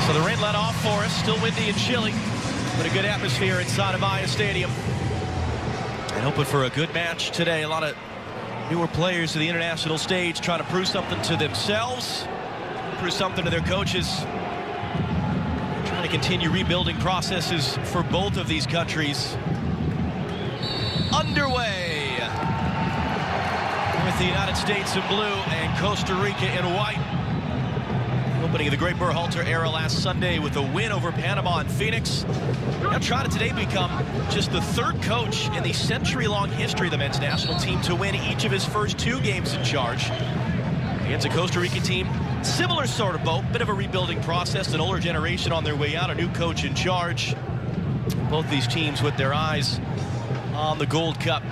So the rain let off for us, still windy and chilly, but a good atmosphere inside of Maya Stadium. And hoping for a good match today. A lot of newer players to the international stage trying to prove something to themselves, prove something to their coaches. Trying to continue rebuilding processes for both of these countries. Underway with the United States in blue and Costa Rica in white. Opening of the great Berhalter era last Sunday with a win over Panama and Phoenix. Now trying to today become just the third coach in the century-long history of the men's national team to win each of his first 2 games in charge against a Costa Rica team. Similar sort of boat, bit of a rebuilding process, an older generation on their way out, a new coach in charge. Both these teams with their eyes on the Gold Cup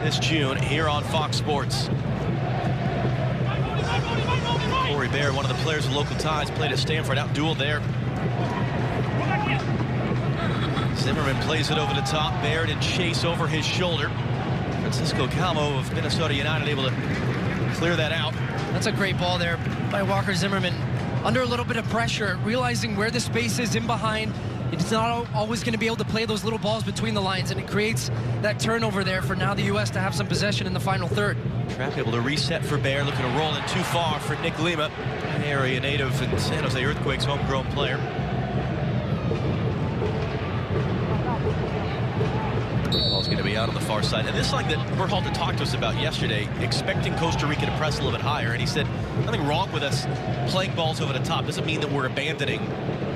this June here on Fox Sports. Corey Baird, one of the players of local ties, played at Stanford, out-dueled there. Zimmerman plays it over the top. Baird and Chase over his shoulder. Francisco Calmo of Minnesota United able to clear that out. That's a great ball there by Walker Zimmerman. Under a little bit of pressure, realizing where the space is in behind. It's not always going to be able to play those little balls between the lines, and it creates that turnover there for now the U.S. to have some possession in the final third. Trapp able to reset for Baird, looking to roll in too far for Nick Lima, an area native and San Jose Earthquakes homegrown player. Ball's going to be out on the far side. And this is like that Berhalter talked to us about yesterday, expecting Costa Rica to press a little bit higher. And he said, nothing wrong with us playing balls over the top. Doesn't mean that we're abandoning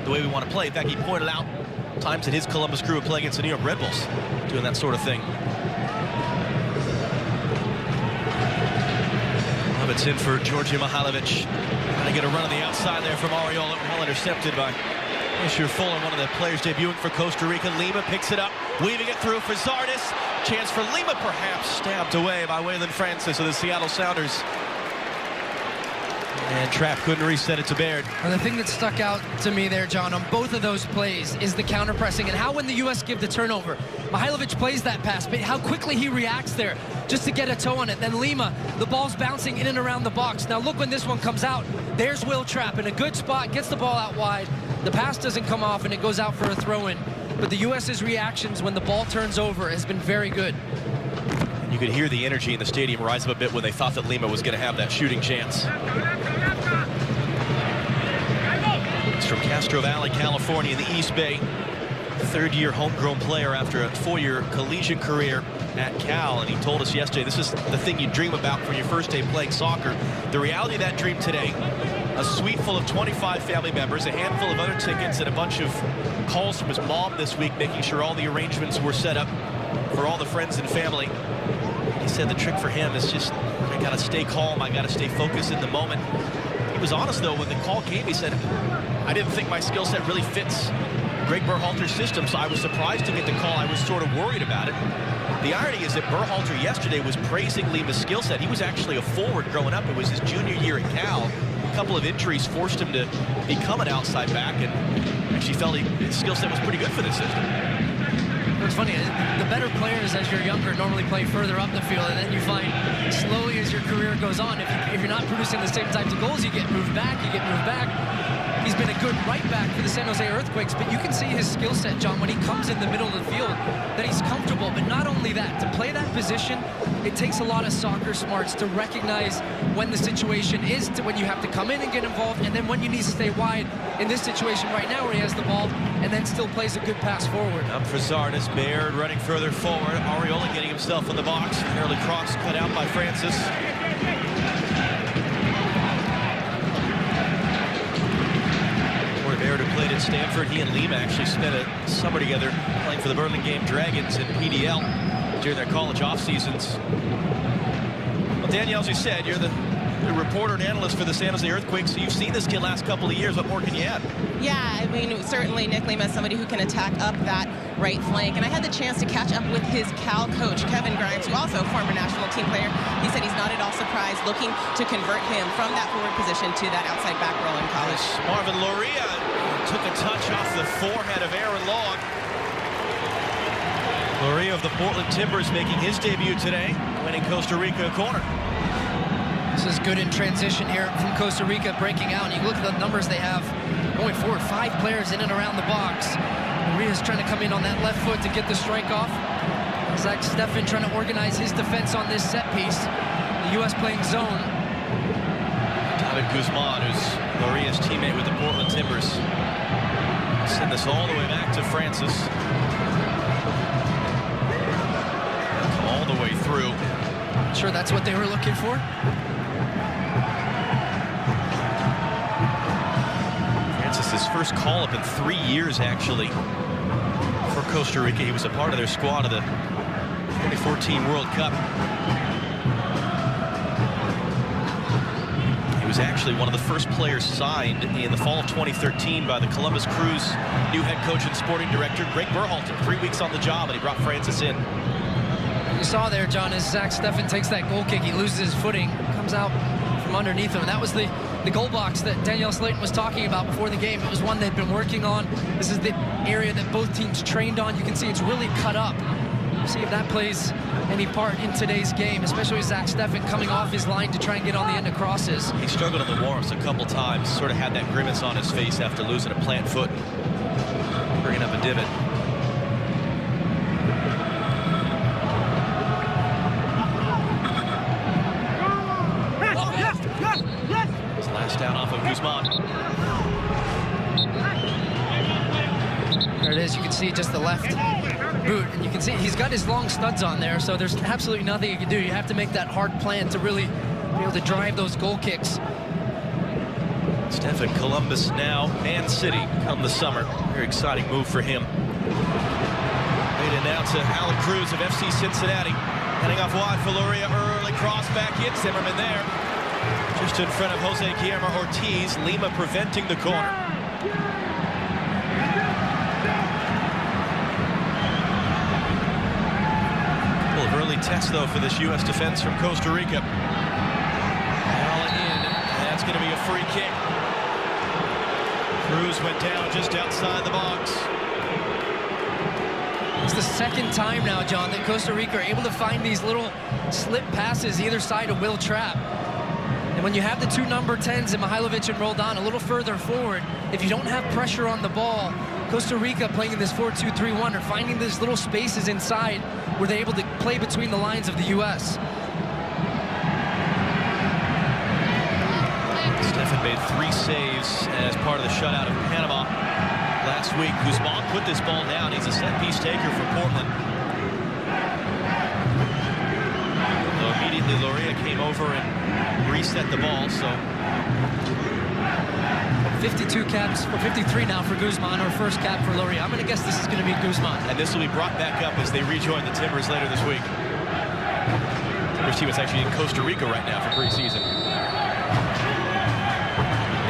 the way we want to play. In fact, he pointed out times that his Columbus Crew would play against the New York Red Bulls, doing that sort of thing. It's in for Georgi Mihailovic. Trying to get a run on the outside there from Ariola. Well intercepted by Isher Fuller, one of the players debuting for Costa Rica. Lima picks it up, weaving it through for Zardes. Chance for Lima, perhaps stabbed away by Waylon Francis of the Seattle Sounders. And Trapp couldn't reset it to Baird. And the thing that stuck out to me there, John, on both of those plays is the counter-pressing and how when the U.S. give the turnover, Mihailovic plays that pass, but how quickly he reacts there just to get a toe on it. Then Lima, the ball's bouncing in and around the box. Now look when this one comes out. There's Will Trapp in a good spot, gets the ball out wide. The pass doesn't come off, and it goes out for a throw-in. But the U.S.'s reactions when the ball turns over has been very good. You could hear the energy in the stadium rise up a bit when they thought that Lima was going to have that shooting chance. It's from Castro Valley, California, in the East Bay. Third-year homegrown player after a 4-year collegiate career at Cal. And he told us yesterday, this is the thing you dream about from your first day playing soccer. The reality of that dream today, a suite full of 25 family members, a handful of other tickets, and a bunch of calls from his mom this week, making sure all the arrangements were set up for all the friends and family. He said the trick for him is just, I got to stay calm, I got to stay focused in the moment. He was honest, though, when the call came. He said, I didn't think my skill set really fits Greg Berhalter's system, so I was surprised to get the call. I was sort of worried about it. The irony is that Berhalter yesterday was praising Lima's skill set. He was actually a forward growing up. It was his junior year at Cal. A couple of injuries forced him to become an outside back, and actually felt his skill set was pretty good for this system. It's funny, the better players as you're younger normally play further up the field, and then you find slowly as your career goes on, if you're not producing the same types of goals, you get moved back, He's been a good right back for the San Jose Earthquakes, but you can see his skill set, John, when he comes in the middle of the field, that he's comfortable. But not only that, to play that position, it takes a lot of soccer smarts to recognize when the situation is, when you have to come in and get involved, and then when you need to stay wide in this situation right now where he has the ball, and then still plays a good pass forward. Up for Zardes, Baird running further forward. Ariola getting himself in the box. An early cross cut out by Francis. Baird, who played at Stanford, he and Lima actually spent a summer together playing for the Burlingame Dragons in PDL during their college off seasons. Well, Danielle, as you said, you're the reporter and analyst for the San Jose Earthquakes, so you've seen this kid last couple of years. What more can you add? Yeah, I mean, certainly Nick Lima is somebody who can attack up that right flank. And I had the chance to catch up with his Cal coach, Kevin Grimes, who also a former national team player. He said he's not at all surprised, looking to convert him from that forward position to that outside back role in college. Marvin Loria took a touch off the forehead of Aaron Long. Loria of the Portland Timbers making his debut today, winning Costa Rica a corner. This is good in transition here from Costa Rica, breaking out. And you look at the numbers they have going forward. 5 players in and around the box. Maria's trying to come in on that left foot to get the strike off. Zach Steffen trying to organize his defense on this set piece. The U.S. playing zone. David Guzman, who's Loria's teammate with the Portland Timbers. Send this all the way back to Francis. Come all the way through. Sure, that's what they were looking for. Francis's first call-up in 3 years, actually, for Costa Rica. He was a part of their squad of the 2014 World Cup. He was actually one of the first players signed in the fall of 2013 by the Columbus Crew's new head coach and sporting director, Greg Berhalter. 3 weeks on the job, and he brought Francis in. You saw there, John, as Zach Steffen takes that goal kick, he loses his footing, comes out from underneath him. And that was the goal box that Danielle Slayton was talking about before the game. It was one they'd been working on. This is the area that both teams trained on. You can see it's really cut up. See if that plays any part in today's game, especially with Zach Steffen coming off his line to try and get on the end of crosses. He struggled in the warm-ups a couple times, sort of had that grimace on his face after losing a plant foot, bringing up a divot. His last down off of Guzman. There it is. You can see just the left boot, and you can see he's got his long studs on there, so there's absolutely nothing you can do. You have to make that hard plan to really be able to drive those goal kicks. Steffen, Columbus now, Man City come the summer. Very exciting move for him. Made it now to Alan Cruz of FC Cincinnati. Heading off wide for Loria, early cross back in. Zimmerman there. Just in front of Jose Guillermo Ortiz. Lima preventing the corner. Couple of early tests, though, for this U.S. defense from Costa Rica. Ball in. That's going to be a free kick. Cruz went down just outside the box. It's the second time now, John, that Costa Rica are able to find these little slip passes either side of Will Trapp. And when you have the 2 number 10s in Mihailovic and Roldan a little further forward, if you don't have pressure on the ball, Costa Rica playing in this 4-2-3-1 are finding these little spaces inside where they're able to play between the lines of the U.S. Steffen made 3 saves as part of the shutout of Panama last week. Guzman put this ball down. He's a set-piece taker for Portland. So immediately Loria came over and reset the ball. So 52 caps, or 53 now for Guzman, or first cap for Loria. I'm going to guess this is going to be Guzman. And this will be brought back up as they rejoin the Timbers later this week. Timbers team is actually in Costa Rica right now for preseason.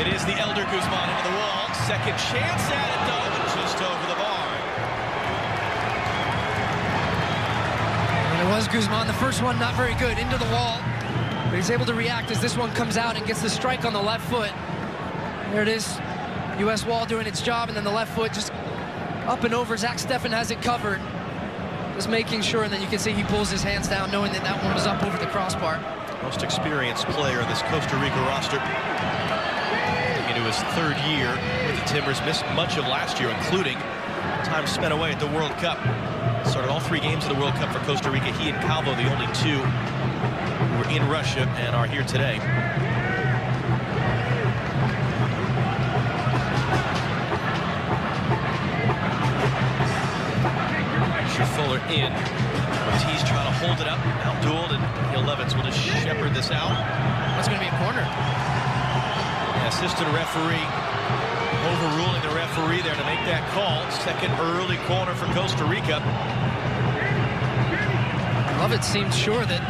It is the elder Guzman into the wall. Second chance at it, though, but just over the bar. And it was Guzman. The first one not very good, into the wall. But he's able to react as this one comes out and gets the strike on the left foot. There it is. U.S. wall doing its job, and then the left foot just up and over. Zach Steffen has it covered. Just making sure, and then you can see he pulls his hands down, knowing that that one was up over the crossbar. Most experienced player in this Costa Rica roster. Into his 3rd year with the Timbers, missed much of last year, including time spent away at the World Cup. Started all 3 games of the World Cup for Costa Rica. He and Calvo, the only 2 who were in Russia and are here today. Fuller in. Ortiz trying to hold it up, outdueled, and Neil Levitz will just shepherd this out. That's going to be a corner. Assistant referee overruling the referee there to make that call. Second early corner for Costa Rica. Lovett seemed sure that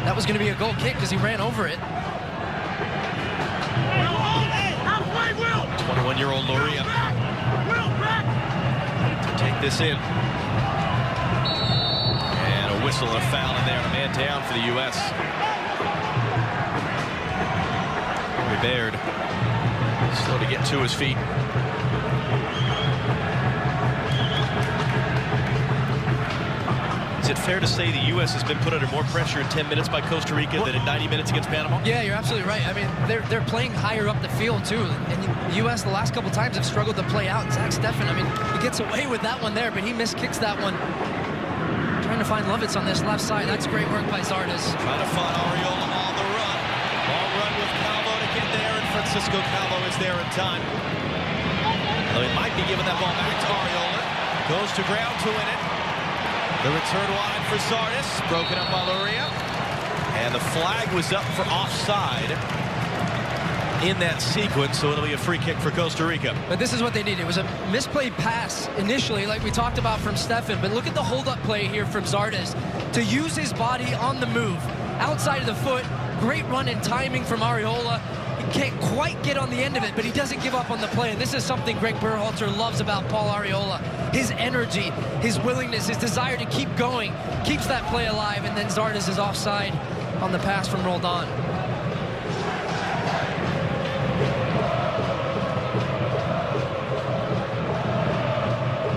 that was going to be a goal kick because he ran over it. 21-year-old Loria to take this in. And a whistle and a foul in there, and a man down for the U.S. Baird slow to get to his feet. Is it fair to say the U.S. has been put under more pressure in 10 minutes by Costa Rica than in 90 minutes against Panama? Yeah, you're absolutely right. I mean, they're playing higher up the field, too. And the U.S. the last couple times have struggled to play out. Zach Steffen, I mean, he gets away with that one there, but he miskicks that one. Trying to find Lovitz on this left side. That's great work by Zardes. Trying to find Arriola on the run. Long run with Calvo to get there, and Francisco Calvo is there in time. Well, he might be giving that ball back to Arriola. Goes to ground to win it. The return wide for Zardes. Broken up by Luria. And the flag was up for offside in that sequence, so it'll be a free kick for Costa Rica. But this is what they needed. It was a misplayed pass initially, like we talked about from Steffen. But look at the hold-up play here from Zardes to use his body on the move. Outside of the foot, great run and timing from Arriola. He can't quite get on the end of it, but he doesn't give up on the play. And this is something Greg Berhalter loves about Paul Arriola. His energy, his willingness, his desire to keep going, keeps that play alive. And then Zardes is offside on the pass from Roldan.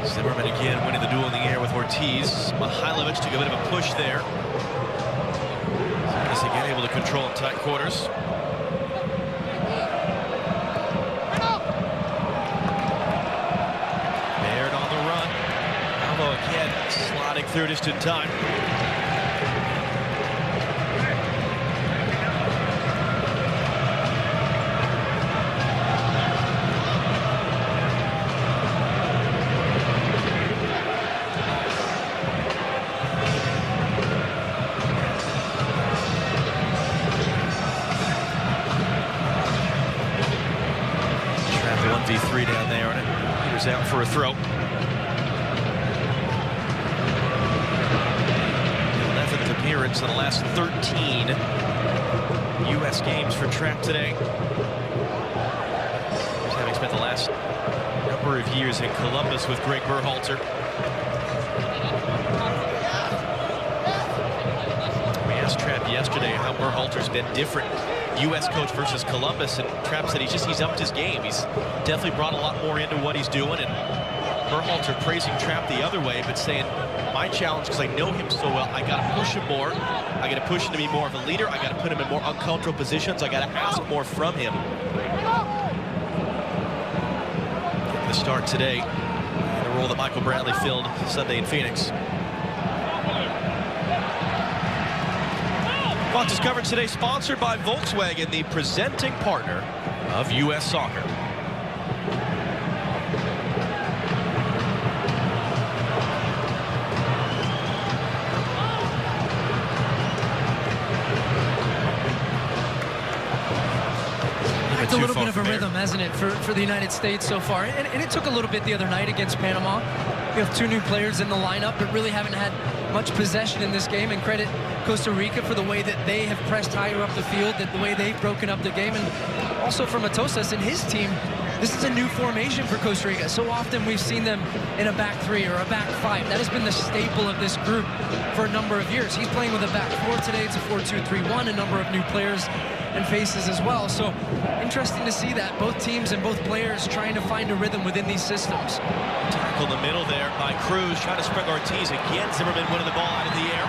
Zimmerman again winning the duel in the air with Ortiz. Mihailovic took a bit of a push there. Zardes again able to control in tight quarters. Baird on the run. Calvo again sliding through just in time. Three down there, and Peter's out for a throw. 11th appearance in the last 13 U.S. games for Trapp today. He's having spent the last number of years in Columbus with Greg Berhalter. We asked Trapp yesterday how Berhalter's been different. U.S. coach versus Columbus, and Trapp said he's upped his game. He's definitely brought a lot more into what he's doing, and Berhalter praising Trapp the other way, but saying, my challenge, because I know him so well, I got to push him more. I got to push him to be more of a leader. I got to put him in more uncomfortable positions. I got to ask more from him. The start today, the role that Michael Bradley filled Sunday in Phoenix. Fox's coverage today sponsored by Volkswagen, the presenting partner of U.S. Soccer. It's a little bit of a rhythm, hasn't it, for the United States so far? And it took a little bit the other night against Panama. We have two new players in the lineup, but really haven't had much possession in this game. And credit Costa Rica for the way that they have pressed higher up the field, the way they've broken up the game. And also for Matosas and his team, this is a new formation for Costa Rica. So often we've seen them in a back three or a back five. That has been the staple of this group for a number of years. He's playing with a back four today. It's a 4-2-3-1, a number of new players and faces as well. So interesting to see that both teams and both players trying to find a rhythm within these systems. Tackle in the middle there by Cruz, trying to spread Ortiz again. Zimmerman winning the ball out of the air.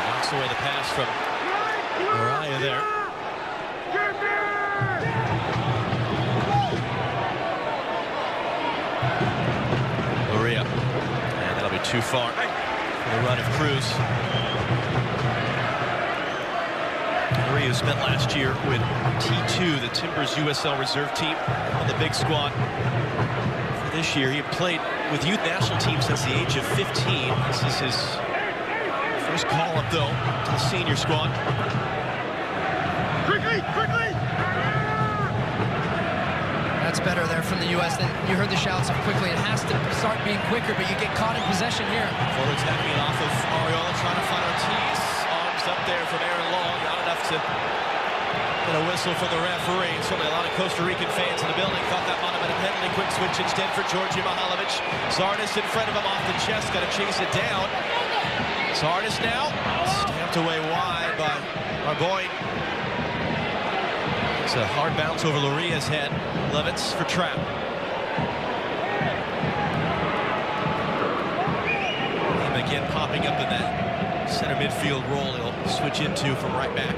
Knocks away the pass from Mariah there. Luria, and that'll be too far for the run of Cruz. Luria spent last year with T2, the Timbers USL reserve team, on the big squad. For this year, he had played with youth national teams since the age of 15. This is his first call-up, though, to the senior squad. Quickly! That's better there from the U.S. Then you heard the shouts of quickly. It has to start being quicker, but you get caught in possession here. Forward tapping it off of Arriola, trying to find Ortiz. Arms up there from Aaron Long, not enough to get a whistle from the referee. Certainly a lot of Costa Rican fans in the building thought that might have been a penalty. Quick switch instead for Georgi Mihailovic. Zardes in front of him off the chest, got to chase it down. Zardes now stamped away wide by our boy. It's a hard bounce over Luria's head. Lovitz for Trapp. Him again popping midfield role he'll switch into from right back.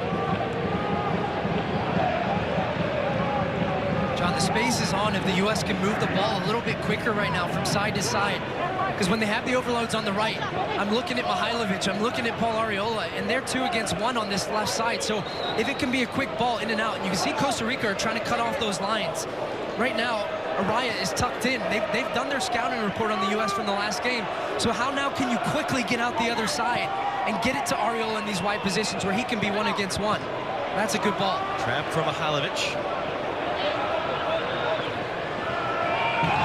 John, the space is on if the U.S. can move the ball a little bit quicker right now from side to side. Because when they have the overloads on the right, I'm looking at Mihailovic, I'm looking at Paul Arriola, and they're 2 against 1 on this left side. So if it can be a quick ball in and out, and you can see Costa Rica are trying to cut off those lines. Right now, Araya is tucked in. They've done their scouting report on the U.S. from the last game. So how now can you quickly get out the other side and get it to Arriola in these wide positions where he can be 1 against 1? That's a good ball. Trap from Mihailovic.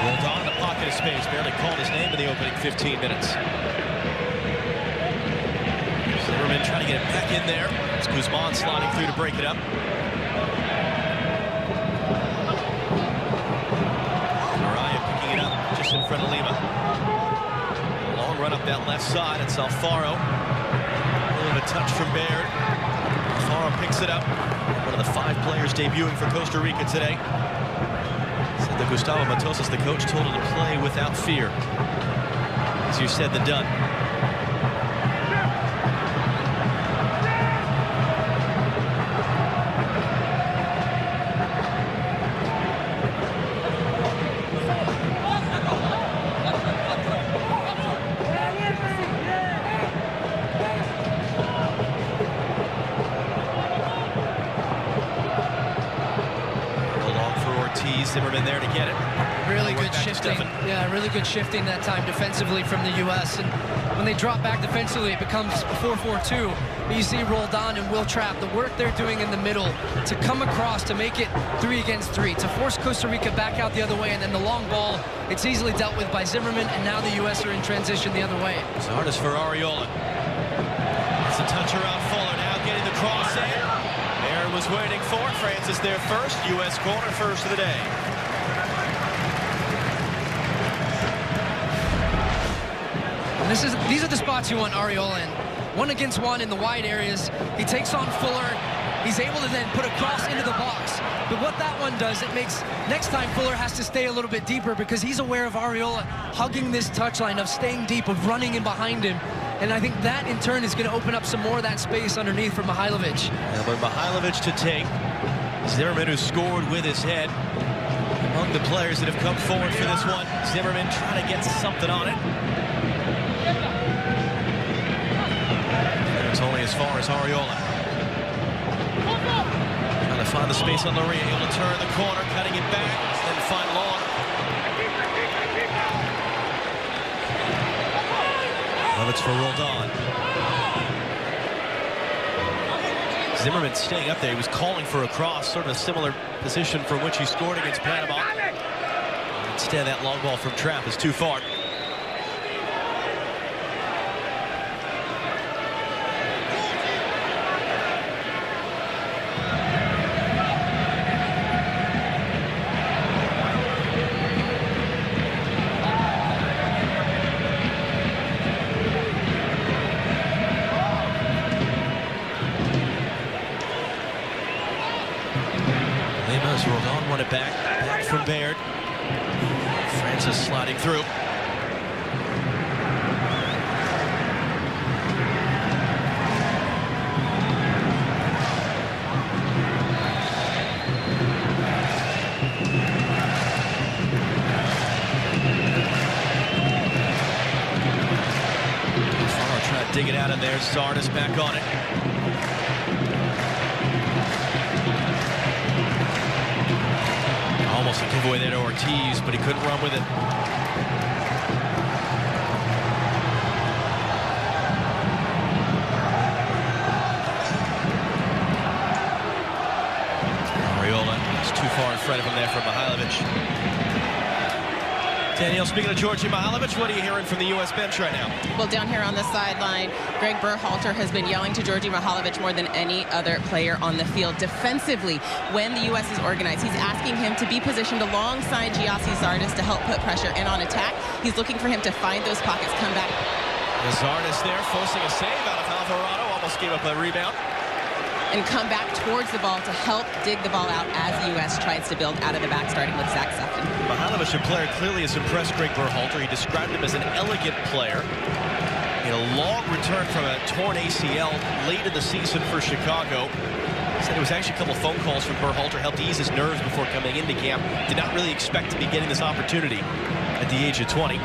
Rolled on in the pocket of space, barely called his name in the opening 15 minutes. Zimmerman trying to get it back in there. It's Guzman sliding through to break it up. Araya picking it up just in front of Lima. Long run up that left side. It's Alfaro. A little bit of touch from Baird. Alfaro picks it up. One of the 5 players debuting for Costa Rica today. Said that Gustavo Matosas, the coach, told him to play without fear. Easier said than done. Zimmerman there to get it. Really good shifting. Yeah, really good shifting that time defensively from the U.S. And when they drop back defensively, it becomes a 4-4-2. But you see Roldan and Will Trapp, the work they're doing in the middle to come across to make it 3 against 3, to force Costa Rica back out the other way, and then the long ball, it's easily dealt with by Zimmerman, and now the U.S. are in transition the other way. Zardes for Arriola. It's a touch around Fuller, now getting the cross in. Aaron was waiting for it. Francis there first. U.S. corner first of the day. And these are the spots you want Arriola in. 1 against 1 in the wide areas. He takes on Fuller. He's able to then put a cross into the box. But what that one does, it makes next time Fuller has to stay a little bit deeper because he's aware of Arriola hugging this touchline, of staying deep, of running in behind him. And I think that, in turn, is going to open up some more of that space underneath for Mihailovic. Yeah, but Mihailovic to take. Zimmerman, who scored with his head. Among the players that have come forward for this one, Zimmerman trying to get something on it. And it's only as far as Arriola. Trying to find the space on Loria, able to turn the corner, cutting it back, then find Long. It's for Roldan. Zimmerman staying up there. He was calling for a cross, sort of a similar position from which he scored against Panama. Instead, that long ball from Trapp is too far. Roldan won it back from Baird. Francis sliding through. Trying to dig it out of there. Zardes back on it. Almost a giveaway there to Ortiz, but he couldn't run with it. Arriola is too far in front of him there for Mihailovic. Danielle, speaking of Georgi Mihailovic, what are you hearing from the U.S. bench right now? Well, down here on the sideline, Greg Berhalter has been yelling to Georgi Mihailovic more than any other player on the field. Defensively, when the U.S. is organized, he's asking him to be positioned alongside Gyasi Zardes to help put pressure in on attack. He's looking for him to find those pockets, come back. Zardes there, forcing a save out of Alvarado, almost gave up a rebound. And come back towards the ball to help dig the ball out as the U.S. tries to build out of the back, starting with Zach Sefton. Mihailovic, a player, clearly has impressed Greg Berhalter. He described him as an elegant player. A long return from a torn ACL late in the season for Chicago. Said it was actually a couple phone calls from Berhalter, helped ease his nerves before coming into camp. Did not really expect to be getting this opportunity at the age of 20.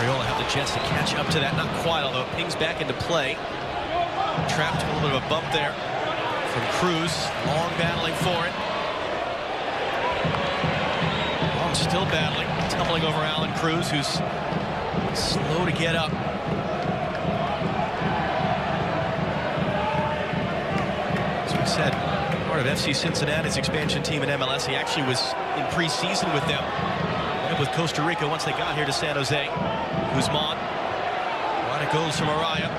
Ariola have the chance to catch up to that. Not quite, although it pings back into play. Trapped, a little bit of a bump there from Cruz. Long battling for it. Long still battling. Tumbling over Alan Cruz, who's slow to get up. As we said, part of FC Cincinnati's expansion team in MLS. He actually was in preseason with them. With Costa Rica once they got here to San Jose. Guzman. Right, it goes from Araya.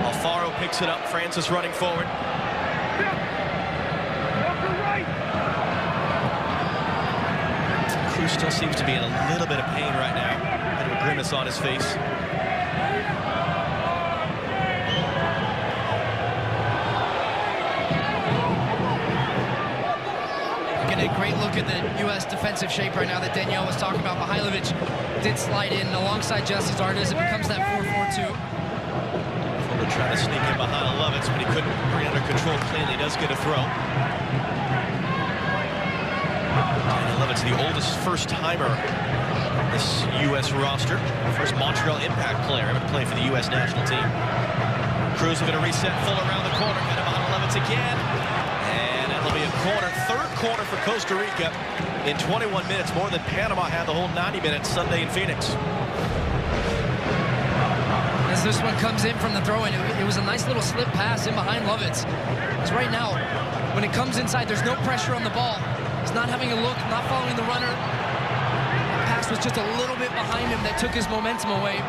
Alfaro picks it up. Francis running forward. Cruz still seems to be in a little bit of pain right now. Had a grimace on his face. Get a great look at the U.S. defensive shape right now that Danielle was talking about. Mihailovic did slide in alongside Justice Arnaz. It becomes that 4-4-2. Fuller trying to sneak in behind Lovitz, but he couldn't bring it under control cleanly. Does get a throw. And Lovitz, the oldest first-timer in this U.S. roster. First Montreal Impact player ever to play for the U.S. national team. Cruz are going to reset. Fuller around the corner. Kind of behind Lovitz again. And that'll be a corner. Third corner for Costa Rica in 21 minutes. More than Panama had the whole 90 minutes Sunday in Phoenix. As this one comes in from the throw-in, it was a nice little slip pass in behind Lovitz. Because right now, when it comes inside, there's no pressure on the ball. He's not having a look, not following the runner. The pass was just a little bit behind him that took his momentum away.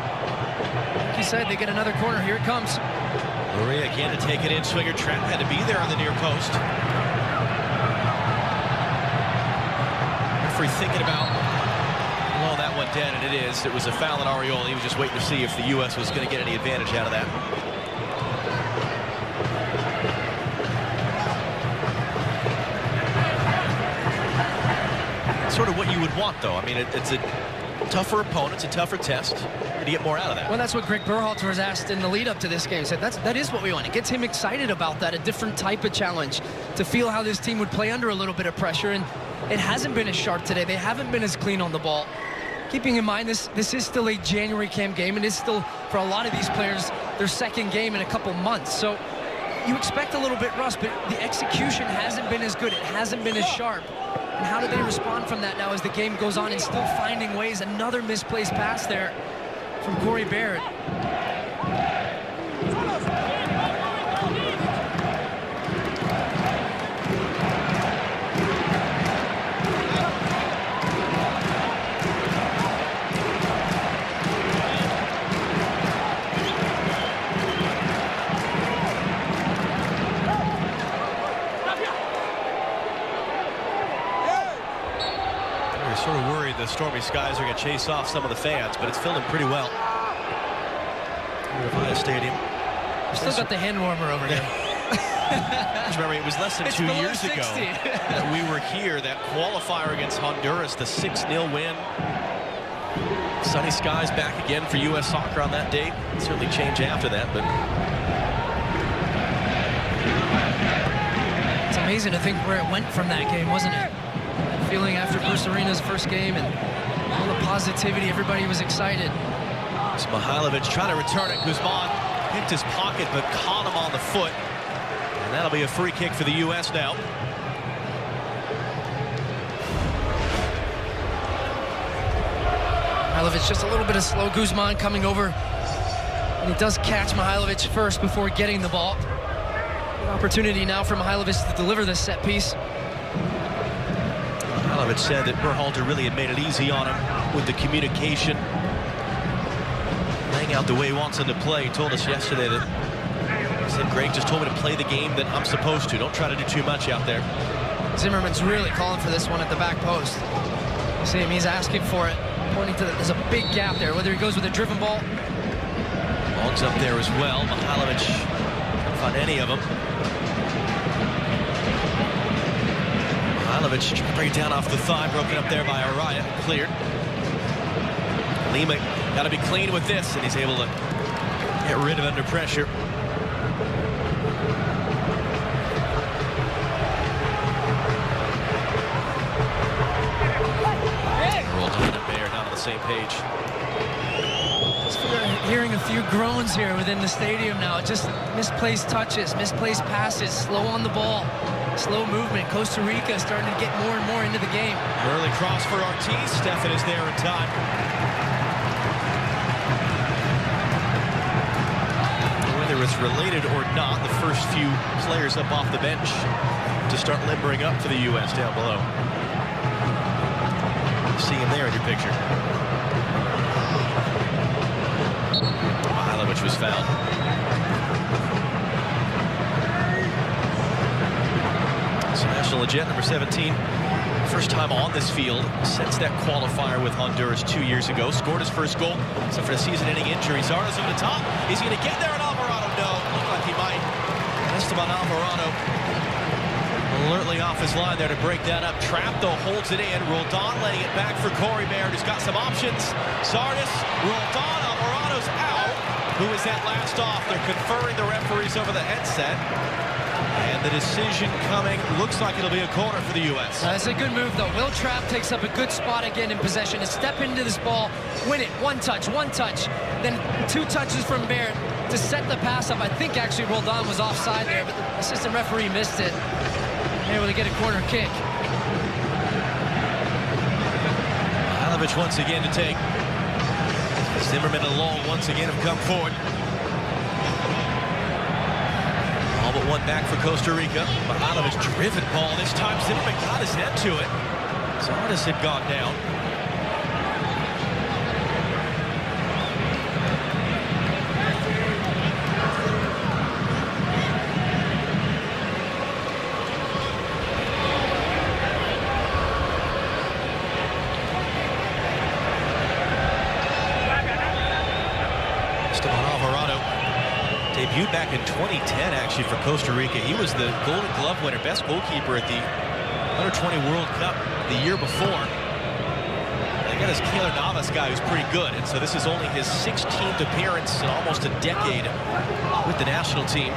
Like you said, they get another corner. Here it comes. Luria again to take it in. Swinger Trent had to be there on the near post. Referee thinking about, well, that went dead, and it is. It was a foul on Ariola. He was just waiting to see if the U.S. was going to get any advantage out of that. Sort of what you would want, though. I mean, it's a tougher opponent, it's a tougher test, and you get more out of that. Well, that's what Greg Berhalter was asked in the lead-up to this game. He said that is what we want. It gets him excited about that, a different type of challenge, to feel how this team would play under a little bit of pressure, and it hasn't been as sharp today. They haven't been as clean on the ball. Keeping in mind, this is still a January camp game, and it's still, for a lot of these players, their second game in a couple months. So you expect a little bit rust, but the execution hasn't been as good. It hasn't been as sharp. And how do they respond from that now as the game goes on and still finding ways? Another misplaced pass there from Corey Barrett. Sort of worried the stormy skies are going to chase off some of the fans, but it's filling pretty well. Ohio Stadium. We've still got the hand warmer over here. Just remember, it was less than 2 years ago that we were here, that qualifier against Honduras, the 6-0 win. Sunny skies back again for U.S. soccer on that day. Certainly change after that, but it's amazing to think where it went from that game, wasn't it? Feeling after Bruce Arena's first game and all the positivity, everybody was excited. It's Mihailovic trying to return it. Guzman picked his pocket but caught him on the foot. And that'll be a free kick for the U.S. now. Mihailovic just a little bit of slow. Guzman coming over. And he does catch Mihailovic first before getting the ball. An opportunity now for Mihailovic to deliver this set piece. Mihailovic said that Berhalter really had made it easy on him with the communication, laying out the way he wants him to play. He told us yesterday that, he said, Greg just told me to play the game that I'm supposed to. Don't try to do too much out there. Zimmerman's really calling for this one at the back post. You see him, he's asking for it, pointing to there's a big gap there, whether he goes with a driven ball. Ball's up there as well. Mihailovic can't find any of them. Mihailovic trying to bring it down off the thigh, broken up there by Araya, cleared. Lima got to be clean with this, and he's able to get rid of it under pressure. Roldan and Bayer not on the same page. Hearing a few groans here within the stadium now. Just misplaced touches, misplaced passes, slow on the ball, slow movement. Costa Rica starting to get more and more into the game. Early cross for Ortiz. Stefan is there in time. Whether it's related or not, the first few players up off the bench to start limbering up for the U.S. down below. See him there in your picture. Mihailovic was fouled. So national legend number 17, first time on this field since that qualifier with Honduras 2 years ago. Scored his first goal, suffered a season-ending injury. Zardes over the top. Is he going to get there? And Alvarado, no. Looked like he might. Esteban Alvarado alertly off his line there to break that up. Trapp, though, holds it in. Roldan laying it back for Corey Baird, who's got some options. Zardes, Roldan, Alvarado's out. Who is that last off? They're conferring the referees over the headset. And the decision coming, looks like it'll be a corner for the U.S. That's a good move, though. Will Trapp takes up a good spot again in possession to step into this ball, win it. One touch, then 2 touches from Baird to set the pass up. I think actually Roldan was offside there, but the assistant referee missed it. Able to get a corner kick. Mihailovic once again to take. Zimmerman and Lowell once again have come forward. All but one back for Costa Rica. Mihailovic driven ball. This time Zimmerman got his head to it. Zardes had gone down. Debuted back in 2010, actually, for Costa Rica. He was the Golden Glove winner, best goalkeeper at the Under-20 World Cup the year before. They got this Keylor Navas guy who's pretty good, and so this is only his 16th appearance in almost a decade with the national team.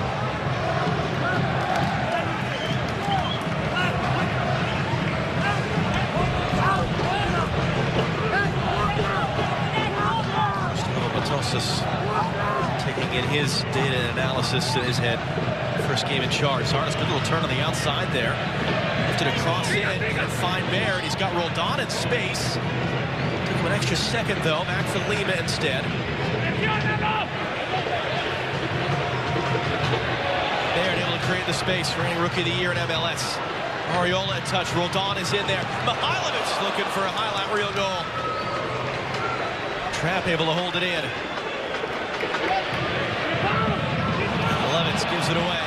Taking in his data and analysis in his head. First game in charge. Zardes, good little turn on the outside there. Lifted across in and find Baird. He's got Roldan in space. Took him an extra second though. Back for Lima instead. Baird able to create the space. Reigning Rookie of the Year in MLS. Ariola a touch. Roldan is in there. Mihailovic looking for a highlight reel goal. Trapp able to hold it in. Levitz gives it away.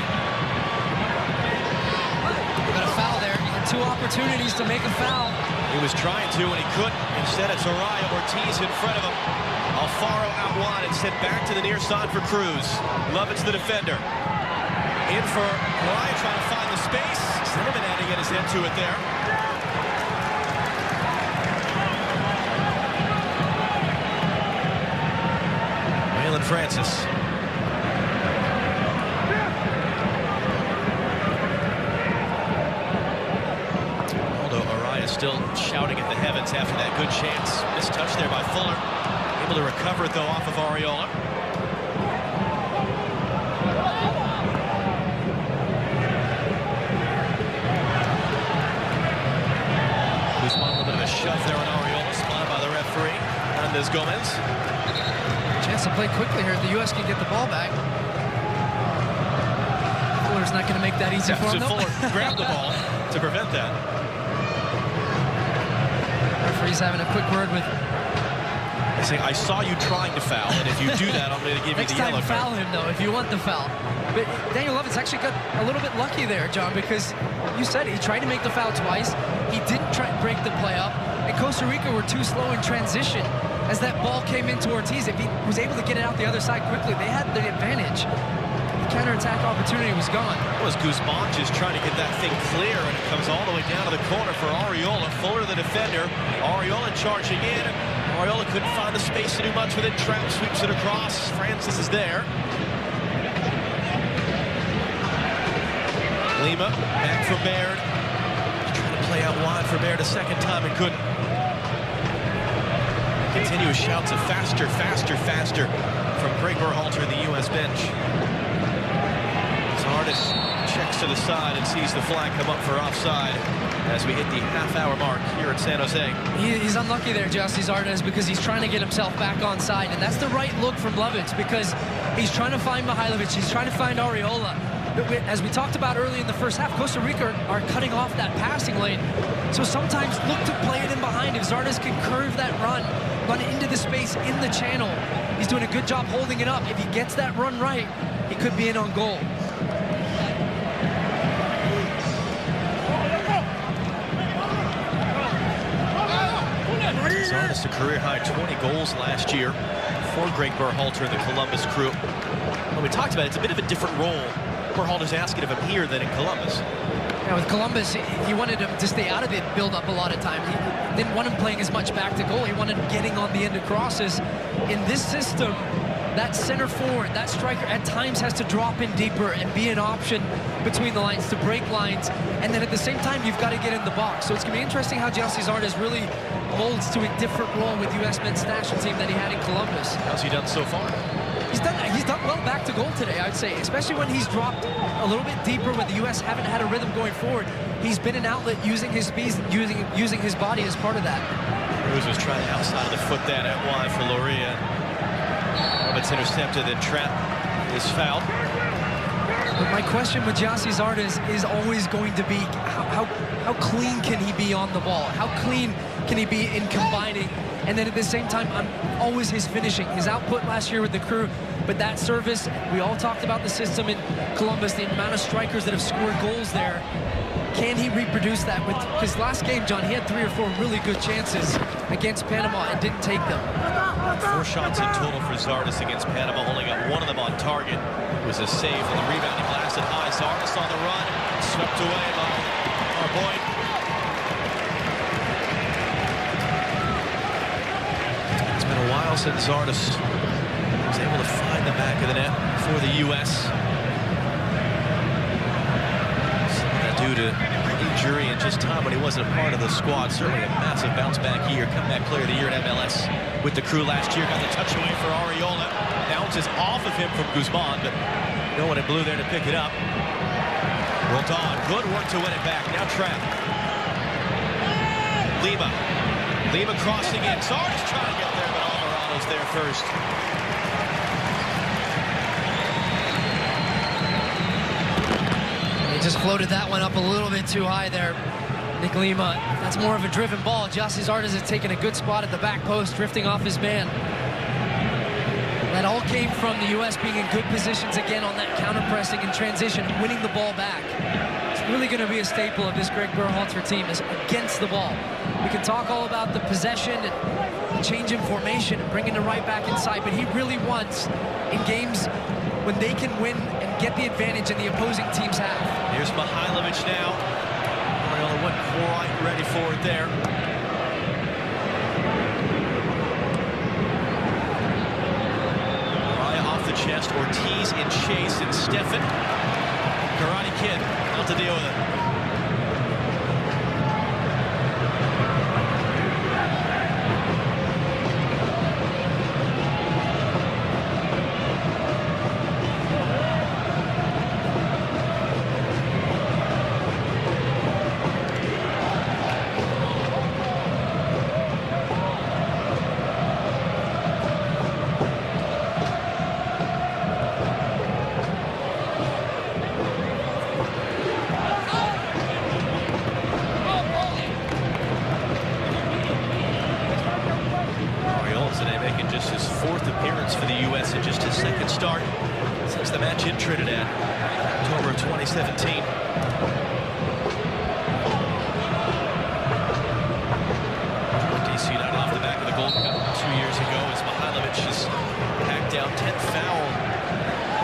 Got a foul there. He had 2 opportunities to make a foul. He was trying to, and he couldn't. Instead, it's Araya. Ortiz in front of him. Alfaro out wide and sent back to the near side for Cruz. Levitz the defender. In for Araya, trying to find the space. Zimmerman had to get his head to it there. Waylon Francis. Still shouting at the heavens after that good chance. Missed touch there by Fuller. Able to recover it, though, off of Ariola. Guzman, a little bit of a shove there on Ariola. Spotted by the referee. Hernandez Gomez. Chance to play quickly here. The U.S. can get the ball back. Fuller's not going to make that easy for him, though. Fuller grabbed the ball to prevent that. Referee's having a quick word with. They say, I saw you trying to foul, and if you do that, I'm going to give you the yellow card. Next time, foul him, though, if you want the foul. But Daniel Levitz actually got a little bit lucky there, John, because you said it. He tried to make the foul twice. He didn't try to break the play up. And Costa Rica were too slow in transition as that ball came into Ortiz. If he was able to get it out the other side quickly, they had the advantage. counterattack opportunity was gone. It was Guzman just trying to get that thing clear, and it comes all the way down to the corner for Arriola. Fuller, the defender. Arriola charging in. Arriola couldn't find the space to do much with it. Trapp sweeps it across. Francis is there. Lima back for Baird. Trying to play out wide for Baird a second time and couldn't. Continuous shouts of faster, faster, faster from Greg Berhalter in the U.S. bench. Zardes checks to the side and sees the flag come up for offside as we hit the half-hour mark here at San Jose. He's unlucky there, Justy Zardes, because he's trying to get himself back on side, and that's the right look from Lovitz, because he's trying to find Mihailovic, he's trying to find Arriola. As we talked about early in the first half, Costa Rica are cutting off that passing lane. So sometimes look to play it in behind. If Zardes can curve that run into the space in the channel, he's doing a good job holding it up. If he gets that run right, he could be in on goal. Zardes a career-high 20 goals last year for Greg Berhalter and the Columbus crew. Well, we talked about it, it's a bit of a different role Berhalter's asking of him here than in Columbus. Yeah, with Columbus, he wanted him to stay out of the build-up a lot of time. He didn't want him playing as much back to goal. He wanted him getting on the end of crosses. In this system, that center forward, that striker, at times has to drop in deeper and be an option between the lines to break lines. And then at the same time, you've got to get in the box. So it's going to be interesting how Justy Zardes really molds to a different role with U.S. men's national team than he had in Columbus. How's he done so far? He's done well back to goal today, I'd say, especially when he's dropped a little bit deeper when the U.S. haven't had a rhythm going forward. He's been an outlet using his speed, using his body as part of that. Cruz was trying outside of the foot that out wide for Loria. It's intercepted, then Trapp is fouled. But my question with Justy Zardes is always going to be how clean can he be on the ball? How clean can he be in combining? And then at the same time, always his finishing. His output last year with the crew, but that service, we all talked about the system in Columbus, the amount of strikers that have scored goals there. Can he reproduce that? Because last game, John, he had 3 or 4 really good chances against Panama and didn't take them. 4 shots in total for Zardes against Panama, only got 1 of them on target. It was a save, and the rebound, he blasted high. Zardes on the run, swept away by our boy. It's been a while since Zardes was able to find the back of the net for the U.S. Some of that due to injury and just time when he wasn't a part of the squad. Certainly a massive bounce-back year, comeback player of the year in MLS with the crew last year. Got the touch away for Arriola. Bounces off of him from Guzman, but no one in blue there to pick it up. Roldan, good work to win it back. Now Trapp. Lima crossing in. Zardes trying to get there, but Alvarado's there first. He just floated that one up a little bit too high there. Nick Lima, that's more of a driven ball. Justy Zardes has taken a good spot at the back post, drifting off his man. That all came from the U.S. being in good positions again on that counter-pressing and transition, winning the ball back. It's really going to be a staple of this Greg Berhalter team is against the ball. We can talk all about the possession and change in formation and bringing the right back inside, but he really wants, in games when they can win and get the advantage in the opposing team's half. Here's Mihailovic now. Arriola wasn't quite ready for it there. Chest, Ortiz in chase, and Stefan. Karate Kid out to deal with it. For the U.S. in just his second start since the match in Trinidad, October of 2017. DC United off the back of the Gold Cup 2 years ago as Mihailovic has packed down 10th foul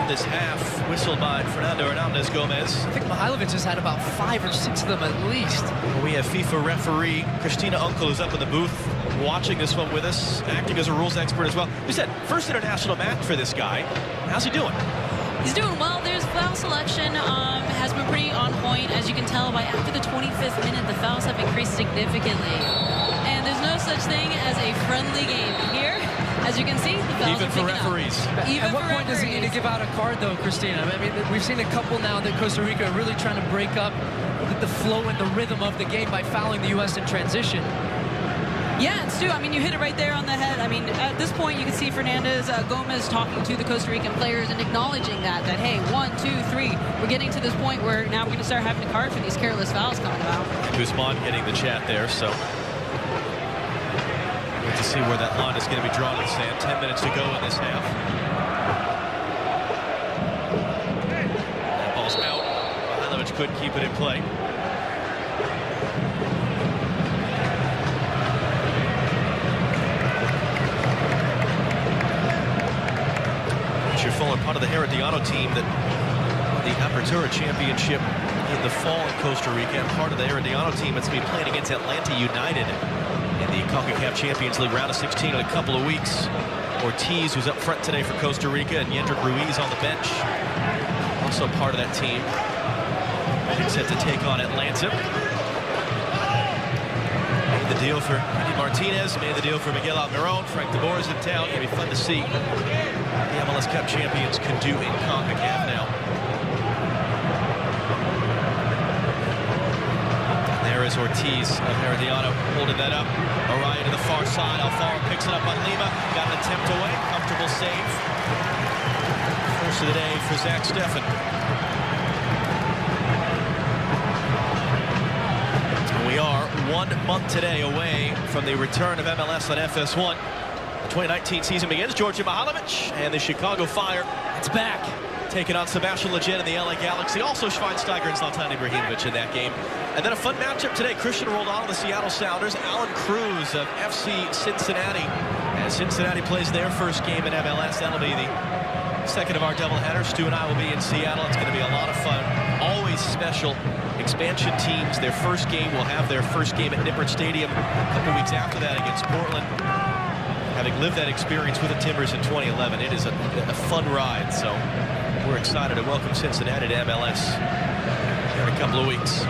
this half, whistled by Fernando Hernandez Gomez. I think Mihailovic has had about 5 or 6 of them at least. We have FIFA referee Christina Unkel, who's up in the booth watching this one with us, acting as a rules expert as well. We said first international match for this guy. How's he doing? He's doing well. There's foul selection has been pretty on point. As you can tell, by after the 25th minute, the fouls have increased significantly. And there's no such thing as a friendly game here. As you can see, the fouls Even are for picking referees. up. Even At what for point does he need to referees. give out a card, though, Christina? I mean, we've seen a couple now that Costa Rica are really trying to break up the flow and the rhythm of the game by fouling the U.S. in transition. Yeah, and Stu, I mean, you hit it right there on the head. I mean, at this point, you can see Fernandez Gomez talking to the Costa Rican players and acknowledging that, hey, 1, 2, 3, we're getting to this point where now we're going to start having a card for these careless fouls coming about. Guzman getting the chat there, so we'll to see where that line is going to be drawn in the sand. 10 minutes to go in this half. That ball's out. Mihailovic couldn't keep it in play. Fuller, part of the Herediano team that won the Apertura Championship in the fall in Costa Rica, and part of the Herediano team that's been playing against Atlanta United in the CONCACAF Champions League round of 16 in a couple of weeks. Ortiz, who's up front today for Costa Rica, and Yendrick Ruiz on the bench, also part of that team. Ready set to take on Atlanta. Made the deal for Andy Martinez, made the deal for Miguel Almiron. Frank de Boer is in town. It'll be fun to see the MLS Cup champions can do in CONCACAF now. And there is Ortiz of Herediano holding that up. Araya to the far side. Alfaro picks it up on Lima. Got an attempt away. Comfortable save. First of the day for Zach Steffen. We are 1 month today away from the return of MLS on FS1. The 2019 season begins. Georgia Mihailovic and the Chicago Fire. It's back. Taking on Sebastian Lletget and the LA Galaxy. Also Schweinsteiger and Zlatan Ibrahimovic in that game. And then a fun matchup today. Christian Roldan of the Seattle Sounders. Alan Cruz of FC Cincinnati. As Cincinnati plays their first game in MLS, that'll be the second of our doubleheaders. Stu and I will be in Seattle. It's going to be a lot of fun. Always special. Expansion teams, their first game will have their first game at Nippert Stadium a couple weeks after that against Portland. Having lived that experience with the Timbers in 2011, it is a fun ride. So we're excited to welcome Cincinnati to MLS here in a couple of weeks.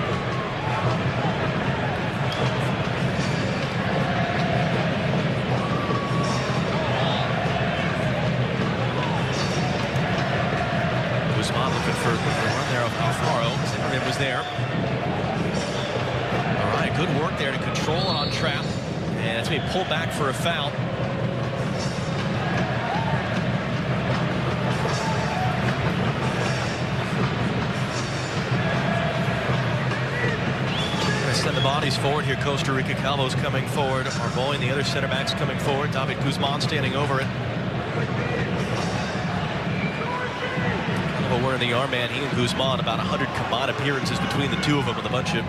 Guzman looking for the run there of Alfaro. Zimmerman was there. All right, good work there to control it on trap. And it's being pulled back for a foul. Send the bodies forward here. Costa Rica. Calvo's coming forward. Arboin, the other center back's coming forward. David Guzman standing over it. Calvo wearing the armband. He and Guzman, about 100 combined appearances between the two of them with a bunch of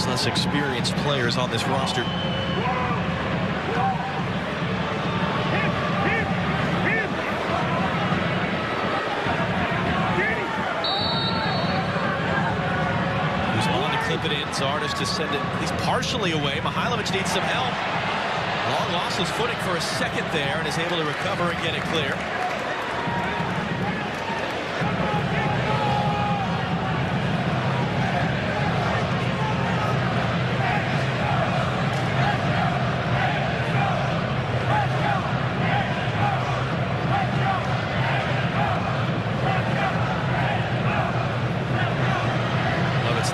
less experienced players on this roster. It in. Zardes to send it at least partially away. Mihailovic needs some help. Long lost his footing for a second there and is able to recover and get it clear.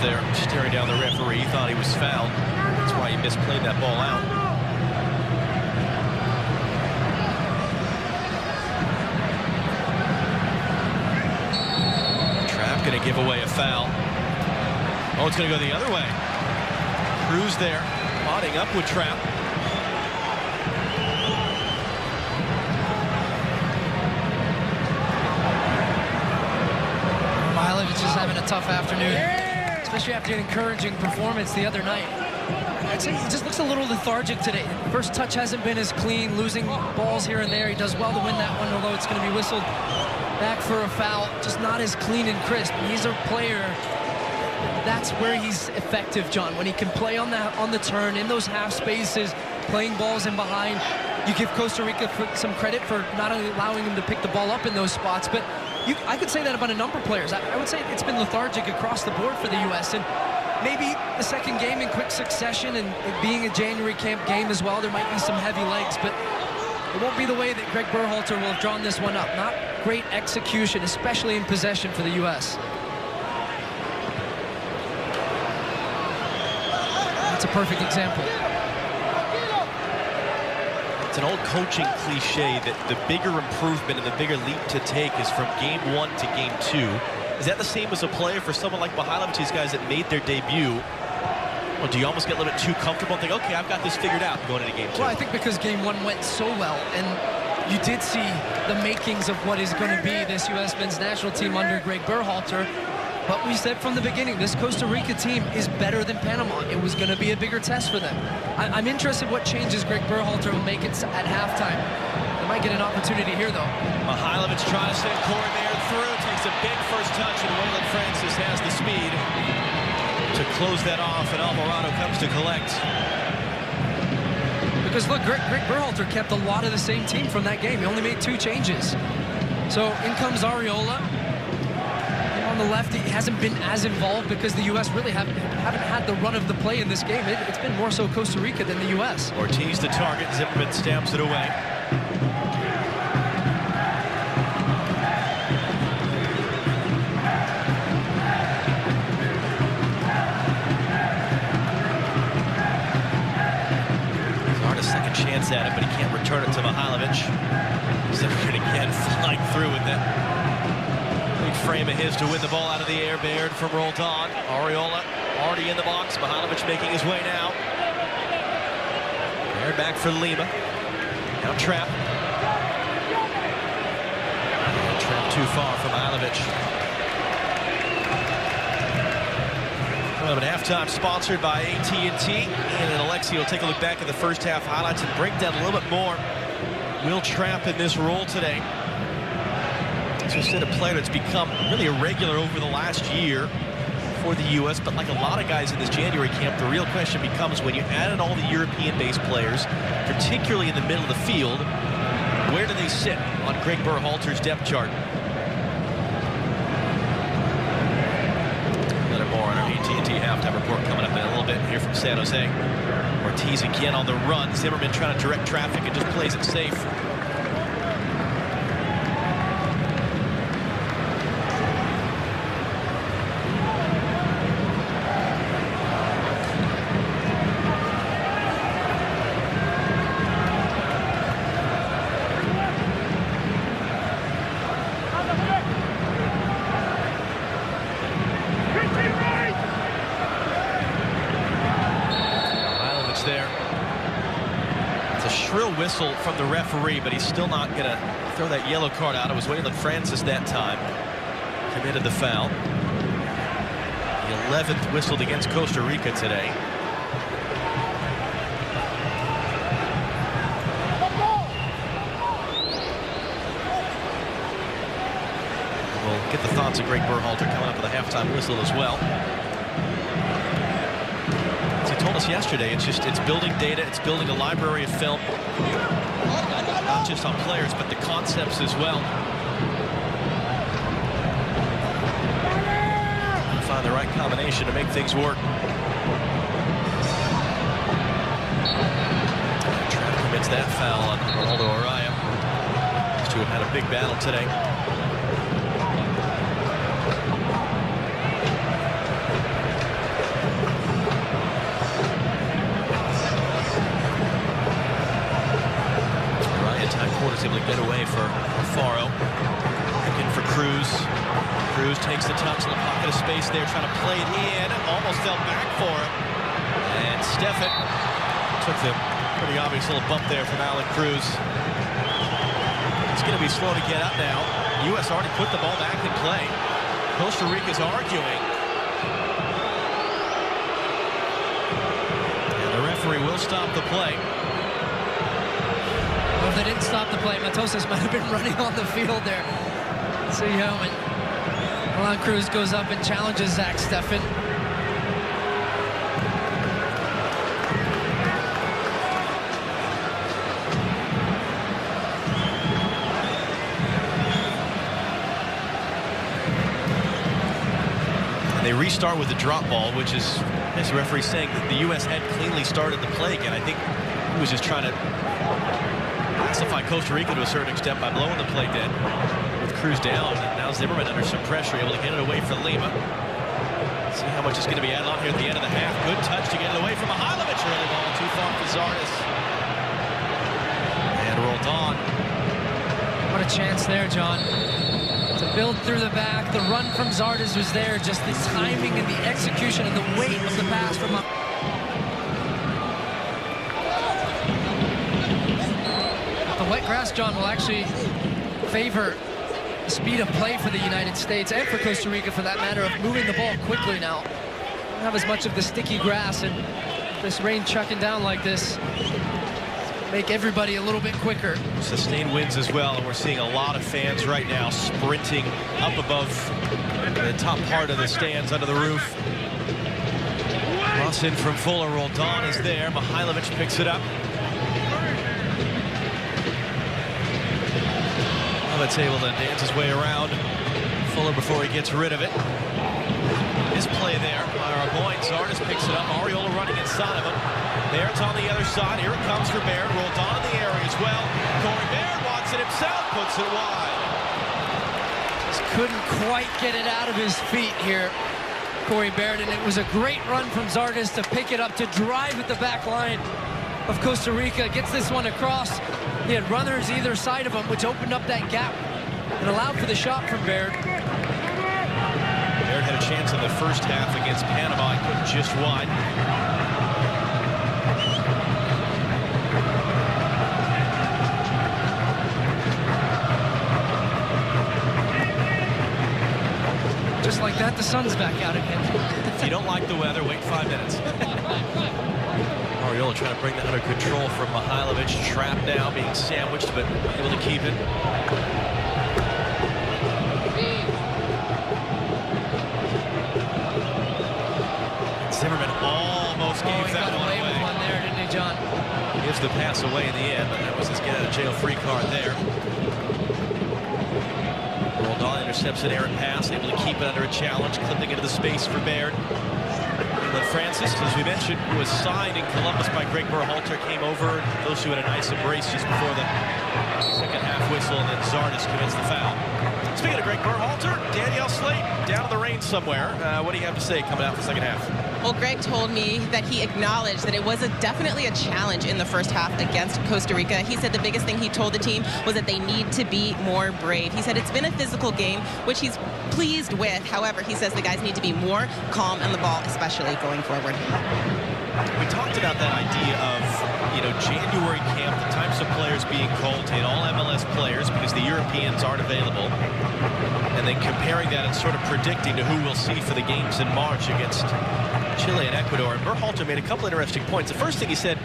There, staring down the referee. He thought he was fouled. That's why he misplayed that ball out. Trapp going to give away a foul. Oh, it's going to go the other way. Cruz there, botting up with Trapp. Mihailovic is having a tough afternoon. Especially after an encouraging performance the other night. I'd say he just looks a little lethargic today. First touch hasn't been as clean, losing balls here and there. He does well to win that one, although it's going to be whistled back for a foul. Just not as clean and crisp. He's a player, that's where he's effective, John, when he can play on the turn, in those half spaces, playing balls in behind. You give Costa Rica some credit for not only allowing him to pick the ball up in those spots, but I could say that about a number of players. I would say it's been lethargic across the board for the U.S., and maybe the second game in quick succession, and it being a January camp game as well, there might be some heavy legs, but it won't be the way that Greg Berhalter will have drawn this one up. Not great execution, especially in possession for the U.S. That's a perfect example. It's an old coaching cliche that the bigger improvement and the bigger leap to take is from game 1 to game 2. Is that the same as a player for someone like Mihailovic, these guys that made their debut? Well, do you almost get a little bit too comfortable and think, okay, I've got this figured out going into game 2? Well, I think because game 1 went so well, and you did see the makings of what is going to be this U.S. men's national team under Greg Berhalter. But we said from the beginning, this Costa Rica team is better than Panama. It was going to be a bigger test for them. I'm interested what changes Greg Berhalter will make it at halftime. They might get an opportunity here, though. Mihailovic trying to send Cormier through. Takes a big first touch, and Waylon Francis has the speed to close that off, and Alvarado comes to collect. Because, look, Greg Berhalter kept a lot of the same team from that game. He only made 2 changes. So in comes Arriola. On the left, he hasn't been as involved because the U.S. really haven't had the run of the play in this game. It's been more so Costa Rica than the U.S. Ortiz the target. Zimmerman stamps it away. Zard a second chance at it, but he can't return it to Mihailovic. Zimmerman again flying through with that frame of his to win the ball out of the air. Baird from Roldan. Arriola already in the box. Mihailovic making his way now. Baird back for Lima. Now Trapp. Trapp too far for Mihailovic. Well, at halftime sponsored by AT&T. And Alexi will take a look back at the first half highlights and break down a little bit more. Will Trapp in this role today? Just a player that's become really irregular over the last year for the U.S., but like a lot of guys in this January camp, the real question becomes when you add in all the European-based players, particularly in the middle of the field, where do they sit on Greg Berhalter's depth chart? A little more on our AT&T halftime report coming up in a little bit here from San Jose. Ortiz again on the run. Zimmerman trying to direct traffic and just plays it safe. Whistle from the referee, but he's still not going to throw that yellow card out. It was Waylon Francis that time committed the foul. The 11th whistled against Costa Rica today. We'll get the thoughts of Greg Berhalter coming up with a halftime whistle as well. Told us yesterday, it's building data, it's building a library of film, not just on players but the concepts as well. Find the right combination to make things work. Trapp commits that foul on Ronaldo Araya. These two have had a big battle today. Quarters able to get away for Alfaro. Looking for Cruz. Cruz takes the touch in the pocket of space there, trying to play it in. Almost fell back for him. And Stefan took the pretty obvious little bump there from Alan Cruz. It's going to be slow to get up now. The U.S. already put the ball back in play. Costa Rica's arguing. referee will stop the play. Well, if they didn't stop the play, Matosas might have been running on the field there. See how Alan Cruz goes up and challenges Zach Steffen. They restart with a drop ball, which is, as the referee saying, that the U.S. had cleanly started the play again. I think he was just trying to pacify Costa Rica to a certain extent by blowing the play dead with Cruz down. And now Zimmerman under some pressure, able to get it away for Lima. See how much is going to be added on here at the end of the half. Good touch to get it away from Mihailovic. Early ball, too far for Zardes. And rolled on. What a chance there, John. To build through the back. The run from Zardes was there. Just the timing and the execution and the weight of the pass from the wet grass, John, will actually favor the speed of play for the United States and for Costa Rica, for that matter, of moving the ball quickly now. Don't have as much of the sticky grass, and this rain chucking down like this make everybody a little bit quicker. Sustained winds as well, and we're seeing a lot of fans right now sprinting up above the top part of the stands under the roof. Cross in from Fuller. Roldan is there. Mihailovic picks it up. Mihailovic's able to dance his way around Fuller before he gets rid of it. His play there by our boy. Zardes picks it up. Ariola running inside of him. Baird's on the other side. Here it comes for Baird. Roldan in the area as well. Corey Baird wants it himself. Puts it wide. Just couldn't quite get it out of his feet here, Corey Baird. And it was a great run from Zardes to pick it up, to drive at the back line of Costa Rica. Gets this one across. He had runners either side of him, which opened up that gap and allowed for the shot from Baird. Baird had a chance in the first half against Panama. He put just wide. Just like that, the sun's back out again. If you don't like the weather, wait 5 minutes. Ariola trying to bring that under control from Mihailovic. Trapped now, being sandwiched, but able to keep it. Zimmerman almost gave that one away. With one there, didn't he, John? Gives the pass away in the end, but that was his get-out-of-jail-free card there. Roldan intercepts an errant pass, able to keep it under a challenge, clipping into the space for Baird. But Francis, as we mentioned, was signed in Columbus by Greg Berhalter, came over. Those two had a nice embrace just before the second half whistle, and then Zardes commits the foul. Speaking of Greg Berhalter, Danielle Slate down in the rain somewhere. What do you have to say coming out the second half? Well, Greg told me that he acknowledged that it was definitely a challenge in the first half against Costa Rica. He said the biggest thing he told the team was that they need to be more brave. He said it's been a physical game, which he's pleased with. However, he says the guys need to be more calm on the ball, especially going forward. We talked about that idea of, January camp, the types of players being called in, all MLS players, because the Europeans aren't available, and then comparing that and sort of predicting to who we'll see for the games in March against Chile and Ecuador. And Berhalter made a couple interesting points. The first thing he said,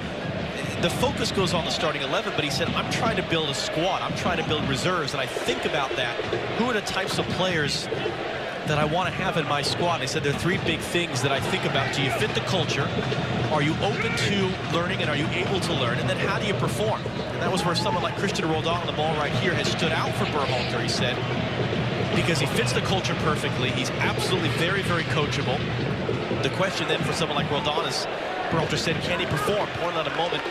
the focus goes on the starting 11, but he said, I'm trying to build a squad. I'm trying to build reserves, and I think about that. Who are the types of players that I want to have in my squad? They said there are three big things that I think about. Do you fit the culture? Are you open to learning, and are you able to learn? And then how do you perform? And that was where someone like Christian Roldan on the ball right here has stood out for Berhalter, he said, because he fits the culture perfectly. He's absolutely very, very coachable. The question then for someone like Roldan is, Berhalter said, can he perform? Pointed out a moment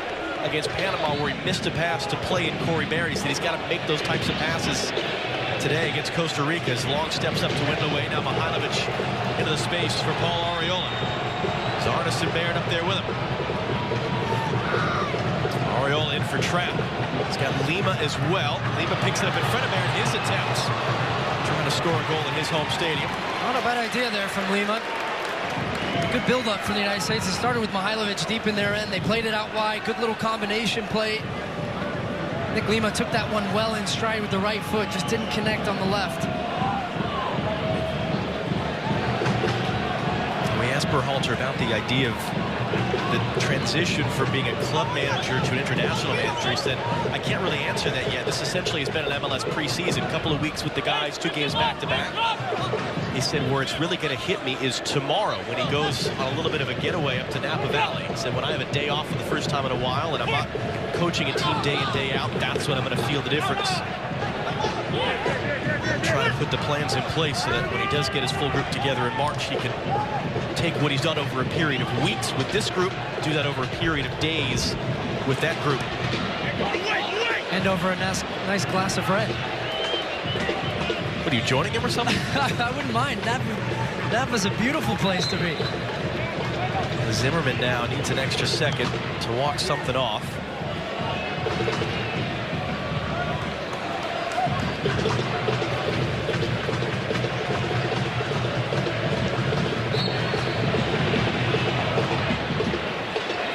against Panama where he missed a pass to play in Corey Baird. He said he's got to make those types of passes today against Costa Rica. As Long steps up to win the way. Now Mihailovic into the space for Paul Ariola. Zardes and Baird up there with him. Ariola in for trap. He's got Lima as well. Lima picks it up in front of Baird. His attempts. Trying to score a goal in his home stadium. Not a bad idea there from Lima. Good build-up for the United States. It started with Mihailovic deep in their end. They played it out wide. Good little combination play. I think Lima took that one well in stride with the right foot. Just didn't connect on the left. We asked Berhalter about the idea of the transition from being a club manager to an international manager. He said, I can't really answer that yet. This essentially has been an MLS preseason, couple of weeks with the guys, 2 games back-to-back. He said where it's really going to hit me is tomorrow when he goes on a little bit of a getaway up to Napa Valley. He said when I have a day off for the first time in a while and I'm not coaching a team day in, day out, that's when I'm going to feel the difference. Try to put the plans in place so that when he does get his full group together in March, he can take what he's done over a period of weeks with this group, do that over a period of days with that group. And over a nice glass of red. What, are you joining him or something? I wouldn't mind. That was a beautiful place to be. Zimmerman now needs an extra second to walk something off.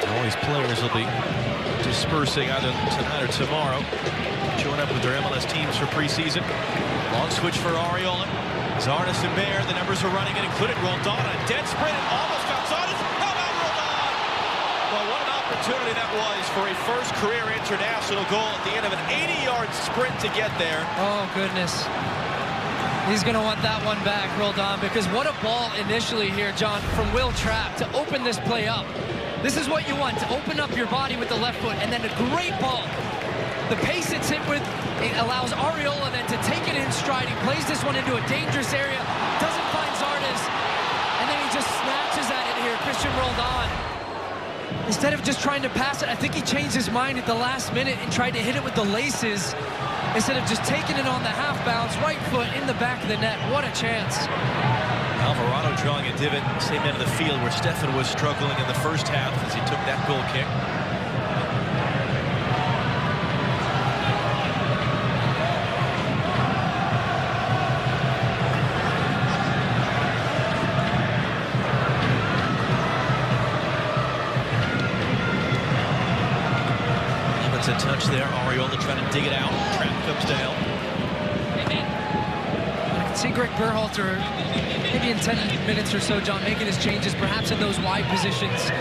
All these players will be dispersing either tonight or tomorrow. Join up with their MLS teams for preseason. Long switch for Ariola. Zardes and Baer, the numbers are running, and included Roldan. A dead sprint and almost found Zardes. How about Roldan? Well, what an opportunity that was for a first career international goal at the end of an 80-yard sprint to get there. Oh, goodness. He's going to want that one back, Roldan, because what a ball initially here, John, from Will Trapp to open this play up. This is what you want, to open up your body with the left foot, and then a great ball. The pace it's hit with, it allows Ariola then to take it in stride. He plays this one into a dangerous area, doesn't find Zardes, and then he just snatches at it here, Christian Roldan. Instead of just trying to pass it, I think he changed his mind at the last minute and tried to hit it with the laces instead of just taking it on the half bounce, right foot in the back of the net. What a chance. Alvarado drawing a divot, same end of the field where Stefan was struggling in the first half as he took that goal kick. A touch there. Ariola trying to dig it out. Trapp comes down. I can see Greg Berhalter maybe in 10 minutes or so, John, making his changes, perhaps in those wide positions,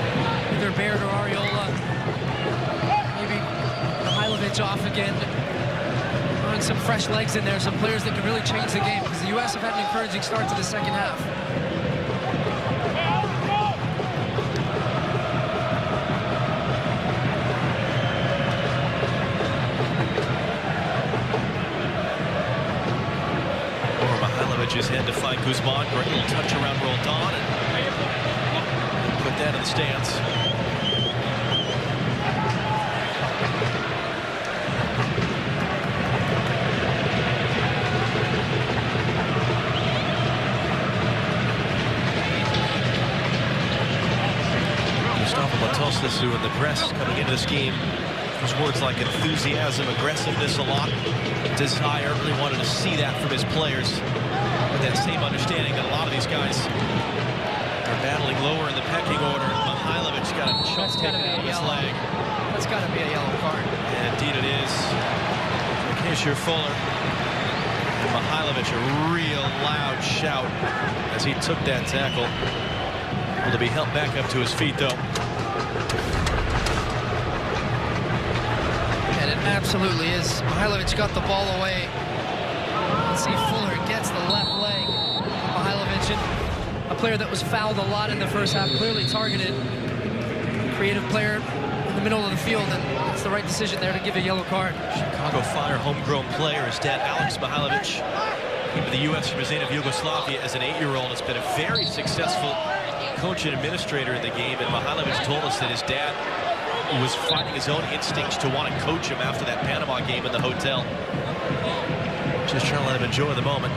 either Baird or Ariola. Maybe Mihailovic off again. Throwing some fresh legs in there, some players that can really change the game, because the U.S. have had an encouraging start to the second half. His head to find Guzman. Great little touch around Roldan and put that in the stands. Gustavo Matosas, who in the press coming into this game, those words like enthusiasm, aggressiveness a lot, desire, really wanted to see that from his players. With that same understanding that a lot of these guys are battling lower in the pecking order. Mihailovic got a chunk taken out of his leg. That's got to be a yellow card. And indeed it is. Acacia Fuller. And Mihailovic, a real loud shout as he took that tackle. Able to be helped back up to his feet, though. And it absolutely is. Mihailovic got the ball away. Let's see, Fuller gets the left leg. Mihailovic, a player that was fouled a lot in the first half, clearly targeted. Creative player in the middle of the field, and it's the right decision there to give a yellow card. Chicago Fire homegrown player. His dad, Alex Mihailovic, came to the U.S. from his native Yugoslavia as an 8-year-old. Has been a very successful coach and administrator in the game, and Mihailovic told us that his dad was finding his own instincts to want to coach him after that Panama game in the hotel. Just trying to let him enjoy the moment.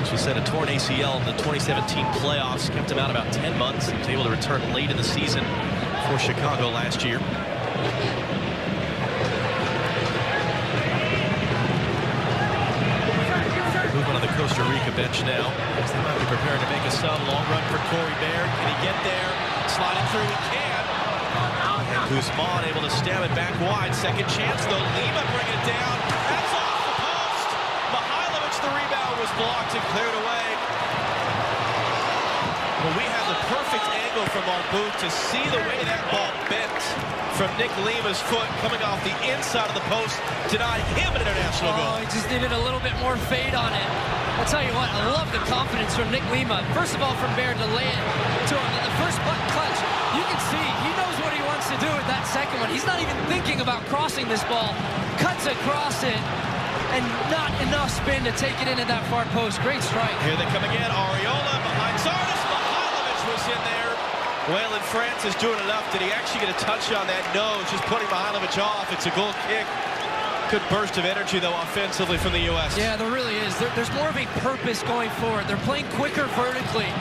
As we said, a torn ACL in the 2017 playoffs kept him out about 10 months. He was able to return late in the season for Chicago last year. Movement on the Costa Rica bench now. They might be preparing to make a sub. Long run for Corey Baird. Can he get there? Sliding through, he can. And Guzman able to stab it back wide. Second chance, though. Lima bringing it down. That's off the post. Mihailovic, the rebound was blocked and cleared away. Well, we have the perfect angle from our booth to see the way that ball bent from Nick Lima's foot coming off the inside of the post, denying him an international goal. Oh, he just needed a little bit more fade on it. I'll tell you what, I love the confidence from Nick Lima. First of all, from Baird to lay it to him. And the first button clutch, you can see he knows what he wants to do with that second one. He's not even thinking about crossing this ball. Cuts across it, and not enough spin to take it into that far post. Great strike. Here they come again. Ariola behind Zardes. Mihailovic was in there. Waylon Francis doing enough. Did he actually get a touch on that? No, just putting Mihailovic off. It's a goal kick. Good burst of energy, though, offensively from the U.S. Yeah, there really is. There's more of a purpose going forward. They're playing quicker vertically,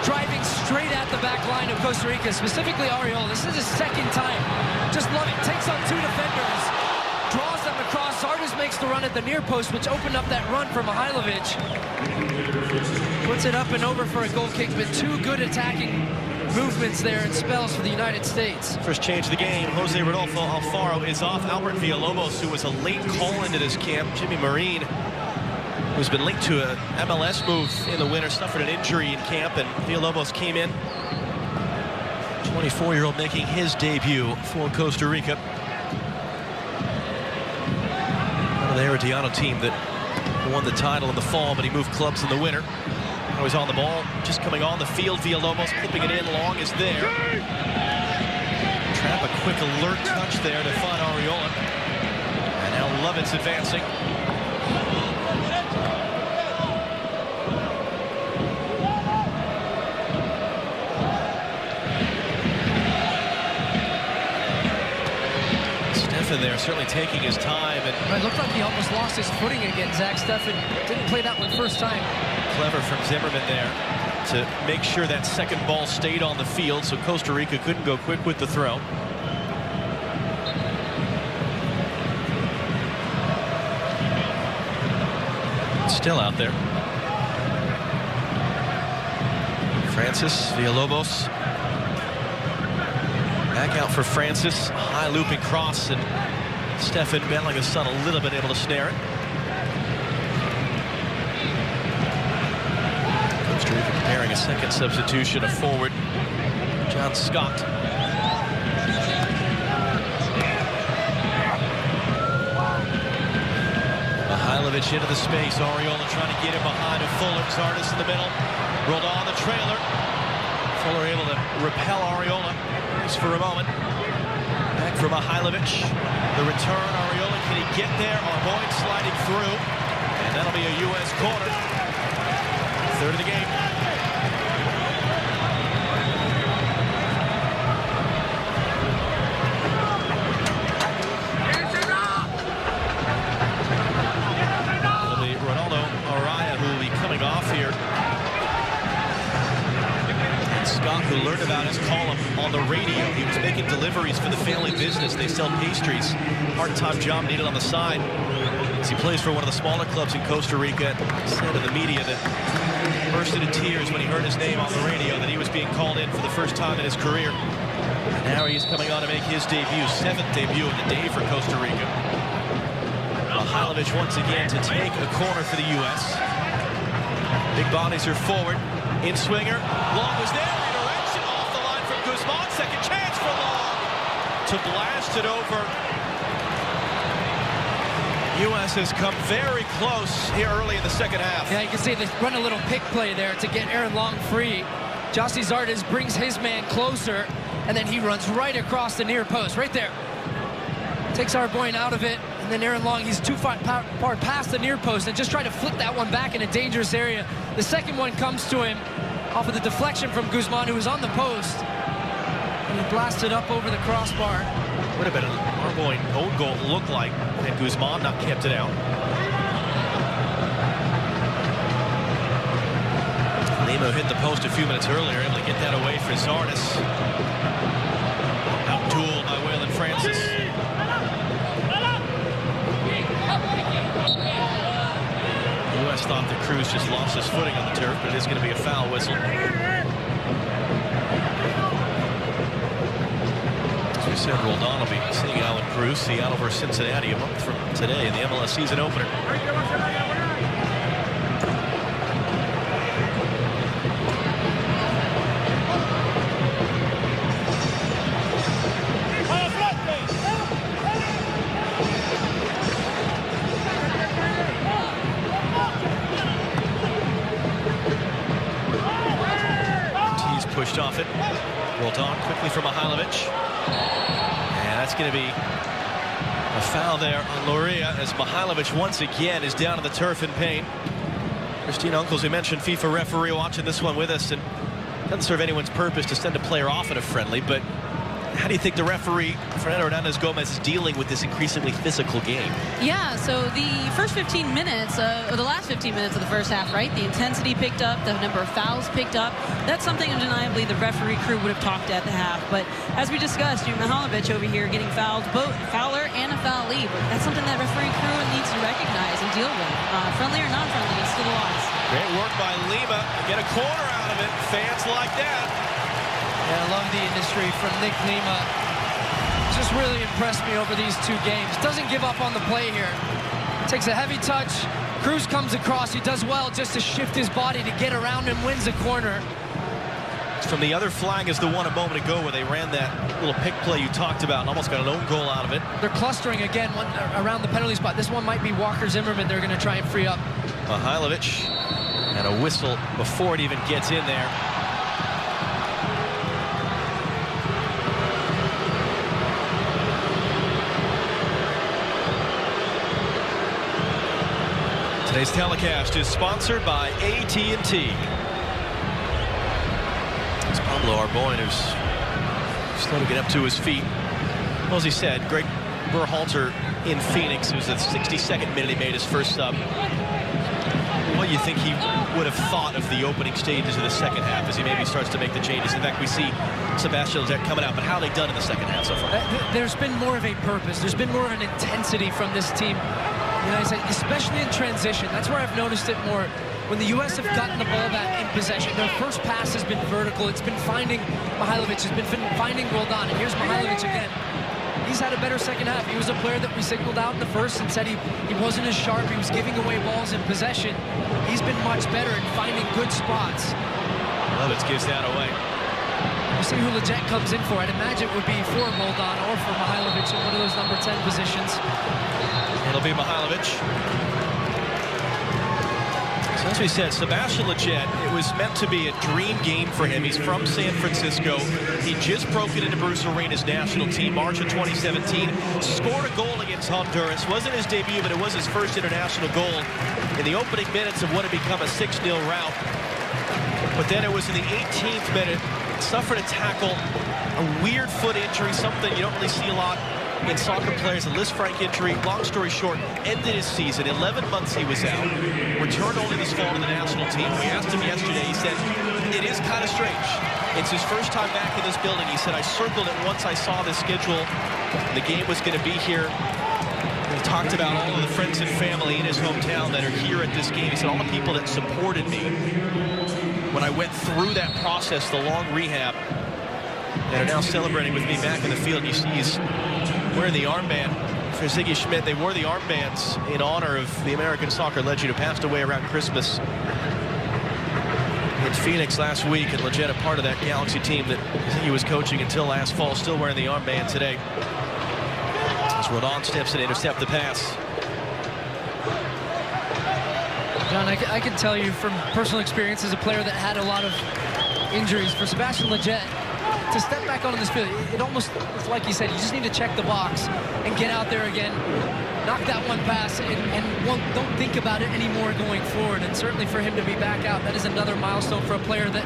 driving straight at the back line of Costa Rica, specifically Ariola. This is his second time. Just love it. Takes on two defenders, draws them across. Zardes makes the run at the near post, which opened up that run for Mihailovic. Puts it up and over for a goal kick, but two good attacking movements there and spells for the United States. First change of the game, Jose Rodolfo Alfaro is off. Albert Villalobos, who was a late call into this camp. Jimmy Marine, who's been linked to an MLS move in the winter, suffered an injury in camp, and Villalobos came in. 24-year-old making his debut for Costa Rica. One of the Herediano team that won the title in the fall, but he moved clubs in the winter. Now he's on the ball, just coming on the field. Villalobos clipping it in, Long is there. Trap a quick alert touch there to find Ariola. And now Lovett's advancing. Steffen there certainly taking his time. And it looked like he almost lost his footing again. Zach Steffen didn't play that one first time. Clever from Zimmerman there to make sure that second ball stayed on the field, so Costa Rica couldn't go quick with the throw. Still out there. Francis, Villalobos. Back out for Francis. High looping cross, and Steffen battling his son a little bit, able to snare it. Costa Rica preparing a second substitution, a forward, John Scott. Mihailovic into the space. Ariola trying to get him behind a Fuller. Zardes in the middle. Rolled on the trailer. Fuller able to repel Ariola. Just for a moment. Back for Mihailovic. The return. Ariola, can he get there? Arboin sliding through. And that'll be a U.S. corner. Third of the game. It'll be Ronaldo Araya who will be coming off here. And Scott, who learned about his column on the radio. He was making deliveries for the family business. They sell pastries. Part-time job needed on the side. As he plays for one of the smaller clubs in Costa Rica, he said to the media that he burst into tears when he heard his name on the radio, that he was being called in for the first time in his career. And now he's coming on to make his debut, seventh debut of the day for Costa Rica. Mihailovic once again to take a corner for the U.S. Big bodies are forward. In swinger. Long was there. Redirection off the line from Guzman. Second chance for Long to blast it over. U.S. has come very close here early in the second half. Yeah, you can see they run a little pick play there to get Aaron Long free. Jossie Zardes brings his man closer, and then he runs right across the near post, right there. Takes Arboin out of it, and then Aaron Long, he's too far past the near post, and just try to flip that one back in a dangerous area. The second one comes to him off of the deflection from Guzman, who was on the post. And he blasted up over the crossbar. Would have been an Arboin own goal, looked like, and Guzman not kept it out. Lima hit the post a few minutes earlier, able to get that away for Zardes. Out-dueled by Waylon Francis. The U.S. thought the Cruz just lost his footing on the turf, but it is going to be a foul whistle. As we said, Roldan will be seeing Alan Cruz, Seattle versus Cincinnati a month from today in the MLS season opener. pushed off it. Rolled on quickly for Mihailovic. And that's going to be a foul there on Loria as Mihailovic once again is down on the turf in pain. Christina Uncles, we mentioned FIFA referee watching this one with us, and it doesn't serve anyone's purpose to send a player off in a friendly, but how do you think the referee, Fernando Hernandez-Gomez, is dealing with this increasingly physical game? Yeah, so the first 15 minutes, or the last 15 minutes of the first half, right? The intensity picked up, the number of fouls picked up. That's something undeniably the referee crew would have talked at the half. But as we discussed, Mihailovic over here getting fouled, both fouler and a foulee. But that's something that referee crew needs to recognize and deal with. Friendly or non-friendly, it's still a loss. Great work by Lima. Get a corner out of it. Fans like that. Yeah, I love the industry from Nick Lima. Just really impressed me over these 2 games. Doesn't give up on the play here. Takes a heavy touch. Cruz comes across. He does well just to shift his body to get around and wins a corner. From the other flag is the one a moment ago where they ran that little pick play you talked about and almost got an own goal out of it. They're clustering again around the penalty spot. This one might be Walker Zimmerman they're going to try and free up. Mihailovic and a whistle before it even gets in there. Today's telecast is sponsored by AT&T. It's Pablo Arboin who's slow to get up to his feet. Well, as he said, Greg Berhalter in Phoenix, who's at the 62nd minute he made his first sub. What do you think he would have thought of the opening stages of the second half as he maybe starts to make the changes? In fact, we see Sebastian Lletget coming out, but how have they done in the second half so far? There's been more of a purpose. There's been more of an intensity from this team. You know, especially in transition. That's where I've noticed it more. When the U.S. have gotten the ball back in possession, their first pass has been vertical. It's been finding Mihailovic, has been finding Roldan. And here's Mihailovic again. He's had a better second half. He was a player that we signaled out in the first and said he wasn't as sharp. He was giving away balls in possession. He's been much better in finding good spots. Lovitz gives that away. We'll see who Lletget comes in for. I'd imagine it would be for Roldan or for Mihailovic in one of those number 10 positions. It'll be Mihailovic. So as we said, Sebastian Lletget, it was meant to be a dream game for him. He's from San Francisco. He just broke it into Bruce Arena's national team, March of 2017. Scored a goal against Honduras. Wasn't his debut, but it was his first international goal in the opening minutes of what had become a 6-0 rout. But then it was in the 18th minute, suffered a tackle, a weird foot injury, something you don't really see a lot in soccer players. A Liz Frank injury, long story short, ended his season. 11 months he was out, returned only this fall to the national team. We asked him yesterday, he said, it is kind of strange. It's his first time back in this building. He said, I circled it once I saw the schedule. The game was going to be here. He talked about all of the friends and family in his hometown that are here at this game. He said, all the people that supported me when I went through that process, the long rehab, that are now celebrating with me back in the field. You see he's wearing the armband for Ziggy Schmidt. They wore the armbands in honor of the American soccer legend who passed away around Christmas in Phoenix last week, and Lletget, a part of that Galaxy team that Ziggy was coaching until last fall, still wearing the armband today. As Roldan steps in to intercept the pass. John, I can tell you from personal experience as a player that had a lot of injuries, for Sebastian Lletget to step back onto this field, it almost, it's like you said, you just need to check the box and get out there again, knock that one pass, and don't think about it anymore going forward. And certainly for him to be back out, that is another milestone for a player that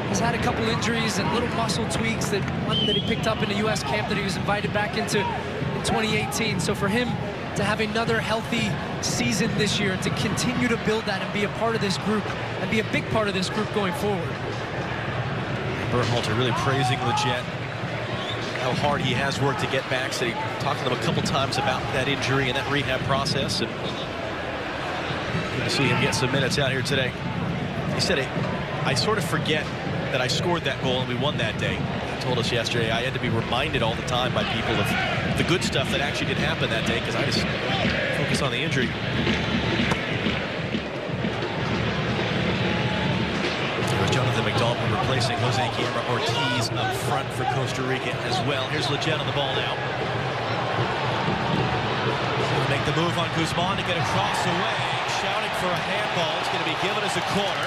has had a couple injuries and little muscle tweaks, that one that he picked up in the U.S. camp that he was invited back into in 2018. So for him to have another healthy season this year and to continue to build that and be a part of this group and be a big part of this group going forward. Berhalter really praising Lletget, how hard he has worked to get back. So he talked to them a couple times about that injury and that rehab process, and good to see him get some minutes out here today. He said, I sort of forget that I scored that goal and we won that day. He told us yesterday I had to be reminded all the time by people of the good stuff that actually did happen that day, because I just focus on the injury. Jonathan McDonald replacing Jose Guillermo Ortiz up front for Costa Rica as well. Here's Lletget on the ball now. He'll make the move on Guzman to get a cross away. Shouting for a handball. It's going to be given as a corner.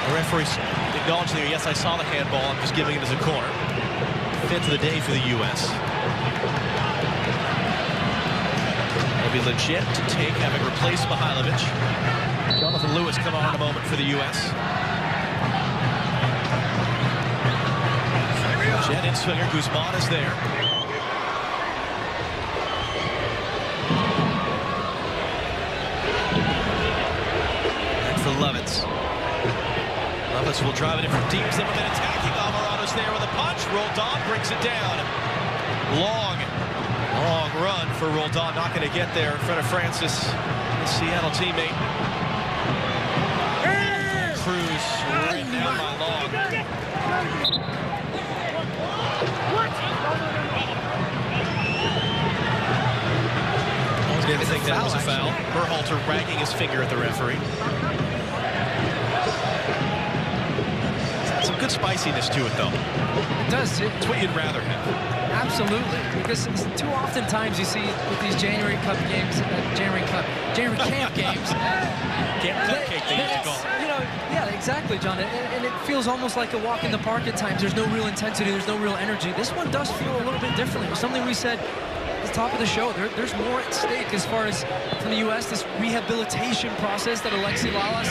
The referee's acknowledging there, yes, I saw the handball. I'm just giving it as a corner. Fifth of the day for the U.S. It'll be legit to take, having replaced Mihailovic. Jonathan Lewis come on in a moment for the U.S. Jet in swinger, Guzman is there. And for Lovitz. Lovitz will drive it in from deep. Zimmerman attacking. Alvarado's there with a punch. Roldan brings it down. Long run for Roldan. Not going to get there in front of Francis, his Seattle teammate. Cruz right down by Long. Didn't think that was a foul. Berhalter wagging his finger at the referee. Some good spiciness to it, though. It does. It's what you'd rather have. Absolutely, because too often times you see with these January Cup games, January camp games. Camp cupcake, they used to call it. You know, yeah, exactly, John. And it feels almost like a walk in the park at times. There's no real intensity. There's no real energy. This one does feel a little bit differently. Something we said at the top of the show. There's more at stake as far as from the U.S. this rehabilitation process that Alexi Lalas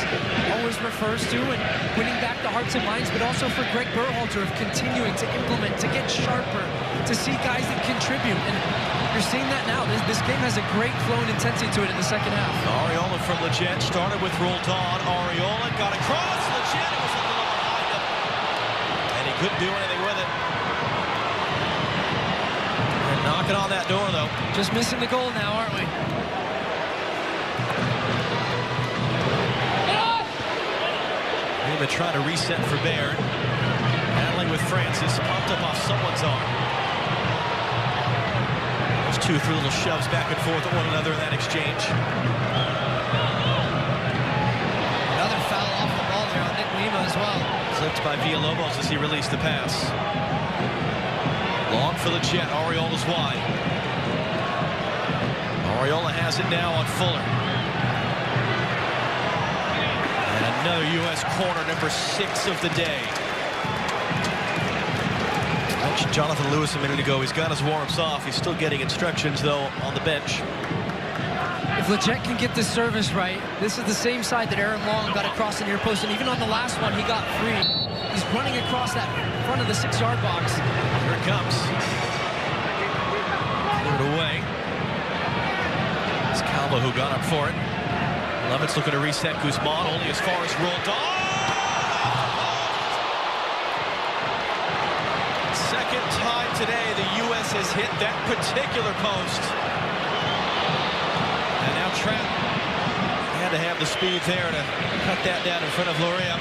always refers to, and winning back the hearts and minds, but also for Greg Berhalter of continuing to implement, to get sharper, to see guys that contribute. And you're seeing that now. This game has a great flow and intensity to it in the second half. Arriola from Leggett started with Roldan. Arriola got across. Leggett was a little behind him, and he couldn't do anything with it. They're knocking on that door, though. Just missing the goal now, aren't we? They've been trying to reset for Baird. Battling with Francis, popped up off someone's arm. Those 2-3 little shoves back and forth at one another in that exchange. Another foul off the ball there on Nick Lima as well. Clipped by Villalobos as he released the pass. Long for Leggett. Arriola's wide. Arriola has it now on Fuller. And another U.S. corner, number 6 of the day. I mentioned Jonathan Lewis a minute ago. He's got his warm-ups off. He's still getting instructions, though, on the bench. If Leggett can get this service right, this is the same side that Aaron Long got across the near post, and even on the last one, he got free. He's running across that front of the 6-yard box. Here it comes. Put it away. It's Calvo who got up for it. Lovitz looking to reset Guzman, only as far as Roldan. Second time today the U.S. has hit that particular post. And now Trapp had to have the speed there to cut that down in front of Loria.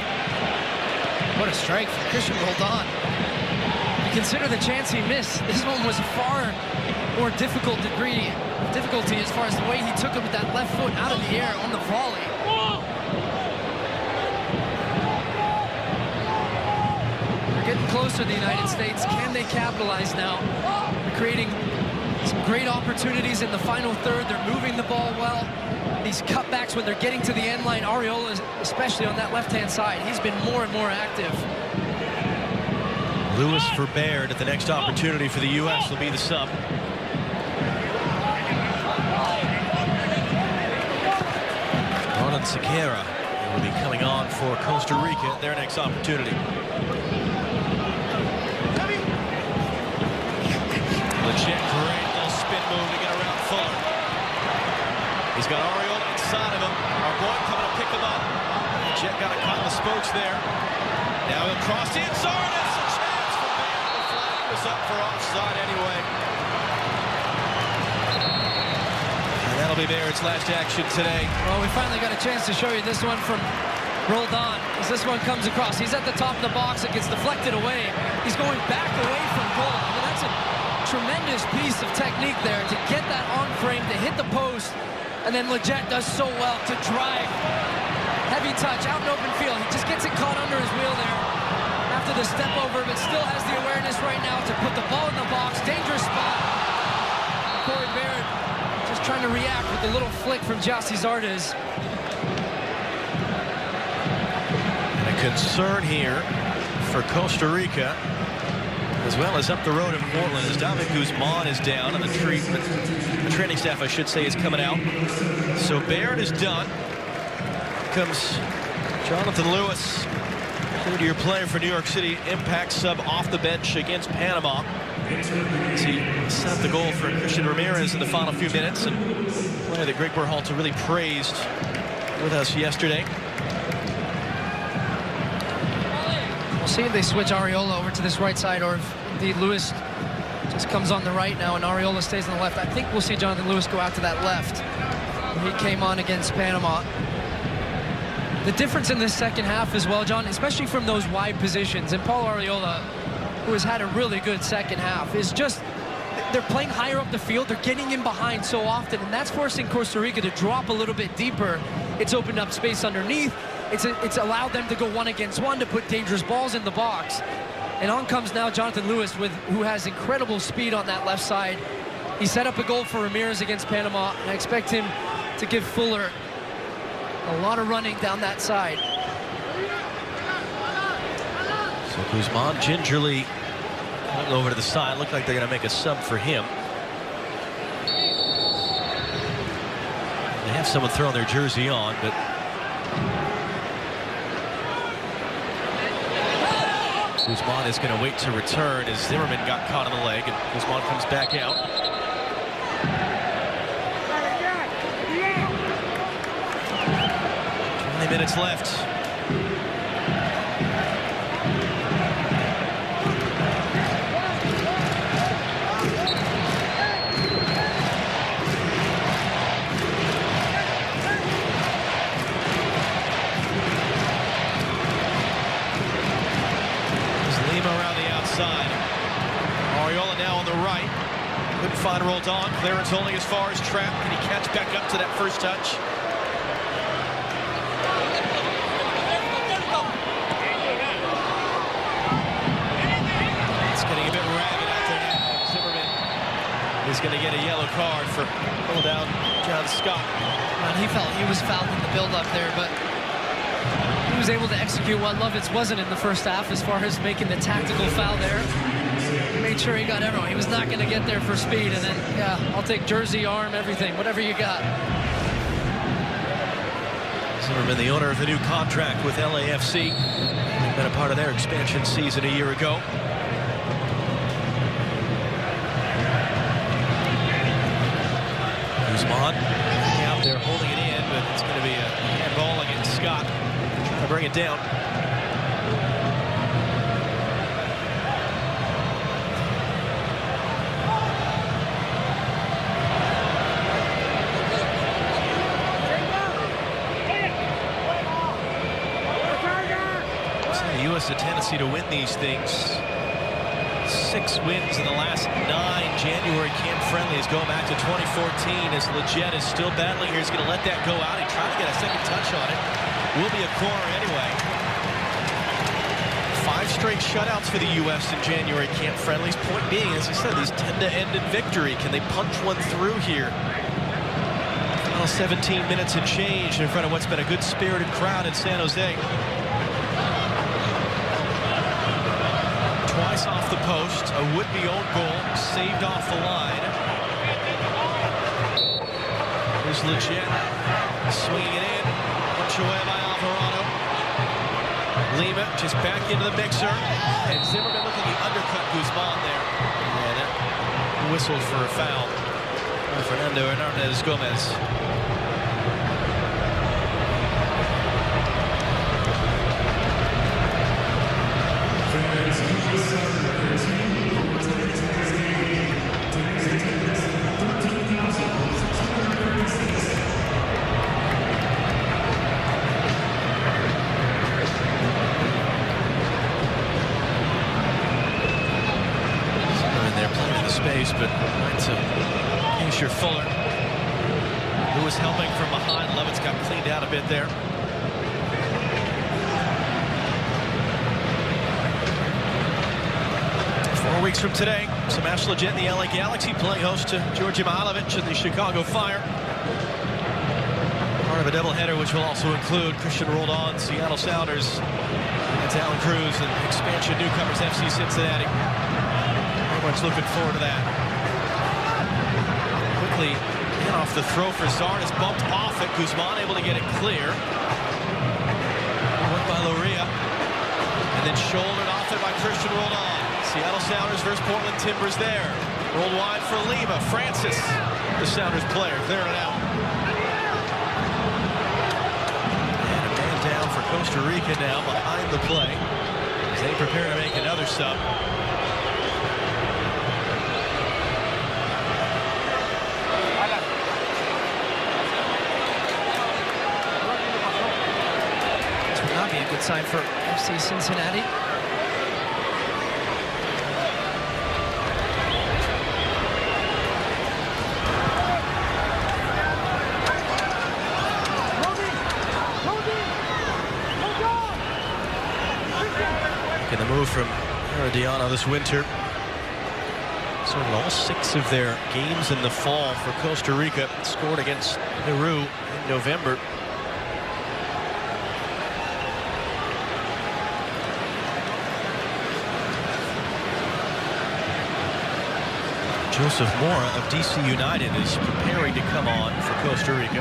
What a strike from Christian Roldan. You consider the chance he missed. This one was far more difficulty as far as the way he took it with that left foot out of the air on the volley. We're getting closer to the United States. Can they capitalize now? They're creating some great opportunities in the final third. They're moving the ball well. These cutbacks when they're getting to the end line, Arriola, especially on that left-hand side, he's been more and more active. Lewis for Baird at the next opportunity for the U.S. will be the sub. Ronan Sequeira will be coming on for Costa Rica at their next opportunity. Legit, great little spin move to get around Fuller. He's got Arriola inside of him. Our boy coming to pick him up. Jet got a caught in the spokes there. Now he'll cross in. Zardes, a chance for Baird. The flag was up for offside anyway. And that'll be Baird's last action today. Well, we finally got a chance to show you this one from Roldan as this one comes across. He's at the top of the box. It gets deflected away. He's going back away from goal. I mean, that's a tremendous piece of technique there to get that on frame, to hit the post. And then Leggett does so well to drive. Heavy touch out in open field. He just gets it caught under his wheel there after the step over, but still has the awareness right now to put the ball in the box. Dangerous spot. Corey Baird just trying to react with the little flick from Gyasi Zardes. And it concern here for Costa Rica, as well as up the road in Portland, as David Guzman is down, and the training staff, I should say, is coming out. So Baird is done. Comes Jonathan Lewis, third-year player for New York City, impact sub off the bench against Panama. As he set up the goal for Christian Ramirez in the final few minutes, and a player that Greg Berhalter really praised with us yesterday. We'll see if they switch Arriola over to this right side, or if indeed Lewis just comes on the right now and Arriola stays on the left. I think we'll see Jonathan Lewis go out to that left. He came on against Panama. The difference in this second half as well, John, especially from those wide positions, and Paul Arriola, who has had a really good second half, is just they're playing higher up the field. They're getting in behind so often, and that's forcing Costa Rica to drop a little bit deeper. It's opened up space underneath. It's allowed them to go 1-against-1 to put dangerous balls in the box. And on comes now Jonathan Lewis, who has incredible speed on that left side. He set up a goal for Ramirez against Panama, and I expect him to give Fuller a lot of running down that side. So Guzman gingerly going over to the side. Looked like they're going to make a sub for him. They have someone throwing their jersey on, but Guzman is going to wait to return as Zimmerman got caught on the leg, and Guzman comes back out. 20 minutes left. Around the outside. Arriola now on the right. Couldn't find Roldan. Clearance only as far as Trapp. Can he catch back up to that first touch? It's getting a bit rabid out there now. Zimmerman is going to get a yellow card for pull down John Scott. And he was fouled in the build-up there, but he was able to execute what Lovitz wasn't in the first half as far as making the tactical foul there. He made sure he got everyone. He was not going to get there for speed, and then, yeah, I'll take jersey, arm, everything, whatever you got. Zimmerman, the owner of the new contract with LAFC, been a part of their expansion season a year ago. Guzman out there holding it in, but it's going to be a handball against Scott. Trying to bring it down. So the U.S. a tendency to win these things. 6 wins in the last 9 January camp friendlies going back to 2014 as Leggett is still battling here. He's going to let that go out. He tried to get a second touch on it. Will be a corner anyway. 5 straight shutouts for the U.S. in January camp friendlies. Point being, as I said, these tend to end in victory. Can they punch one through here? Final 17 minutes and change in front of what's been a good-spirited crowd in San Jose. Twice off the post, a would-be own goal, saved off the line. Here's Leggett, swinging it in, punched away by Alvarado. Lima just back into the mixer, and Zimmerman looking to undercut Guzman there. Yeah, that whistled for a foul. Fernando Hernandez Gomez. Space, but right to Keisha Fuller, who was helping from behind. Lovitz got cleaned out a bit there. Four weeks from today, Sebastian Leggett and the LA Galaxy playing host to Georgi Mihailovic and the Chicago Fire. Part of a doubleheader, which will also include Christian Roldan, Seattle Sounders, and Alan Cruz, and expansion newcomers FC Cincinnati. Very much looking forward to that. Quickly in off the throw for Zardes, bumped off it. Guzman able to get it clear. Went by Loria, and then shouldered off it by Christian Roldan. Seattle Sounders versus Portland Timbers there. Rolled wide for Lima. Francis, the Sounders player, clearing it out. Down for Costa Rica now behind the play as they prepare to make another sub. This would not be a good sign for FC Cincinnati. In the move from Herediano this winter. So in all 6 of their games in the fall for Costa Rica, scored against Peru in November. Joseph Mora of DC United is preparing to come on for Costa Rica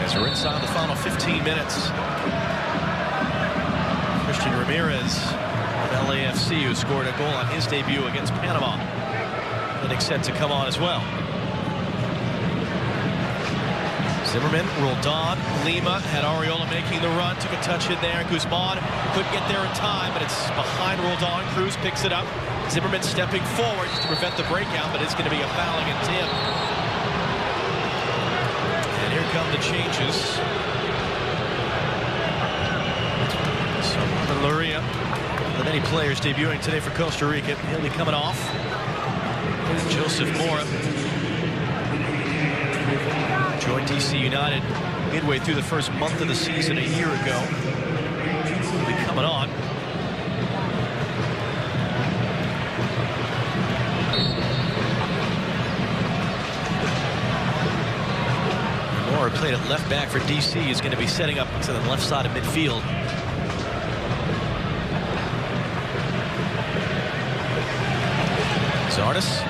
as we're inside the final 15 minutes. Christian Ramirez of LAFC, who scored a goal on his debut against Panama, getting set to come on as well. Zimmerman, Roldan, Lima had Areola making the run, took a touch in there. Guzman couldn't get there in time, but it's behind Roldan. Cruz picks it up. Zimmerman stepping forward to prevent the breakout, but it's going to be a foul against him. And here come the changes. Loria, the many players debuting today for Costa Rica. He'll be coming off. Joseph Mora joined DC United midway through the first month of the season a year ago. He'll be coming on. Mora played at left back for DC. Is going to be setting up to the left side of midfield. Zardes.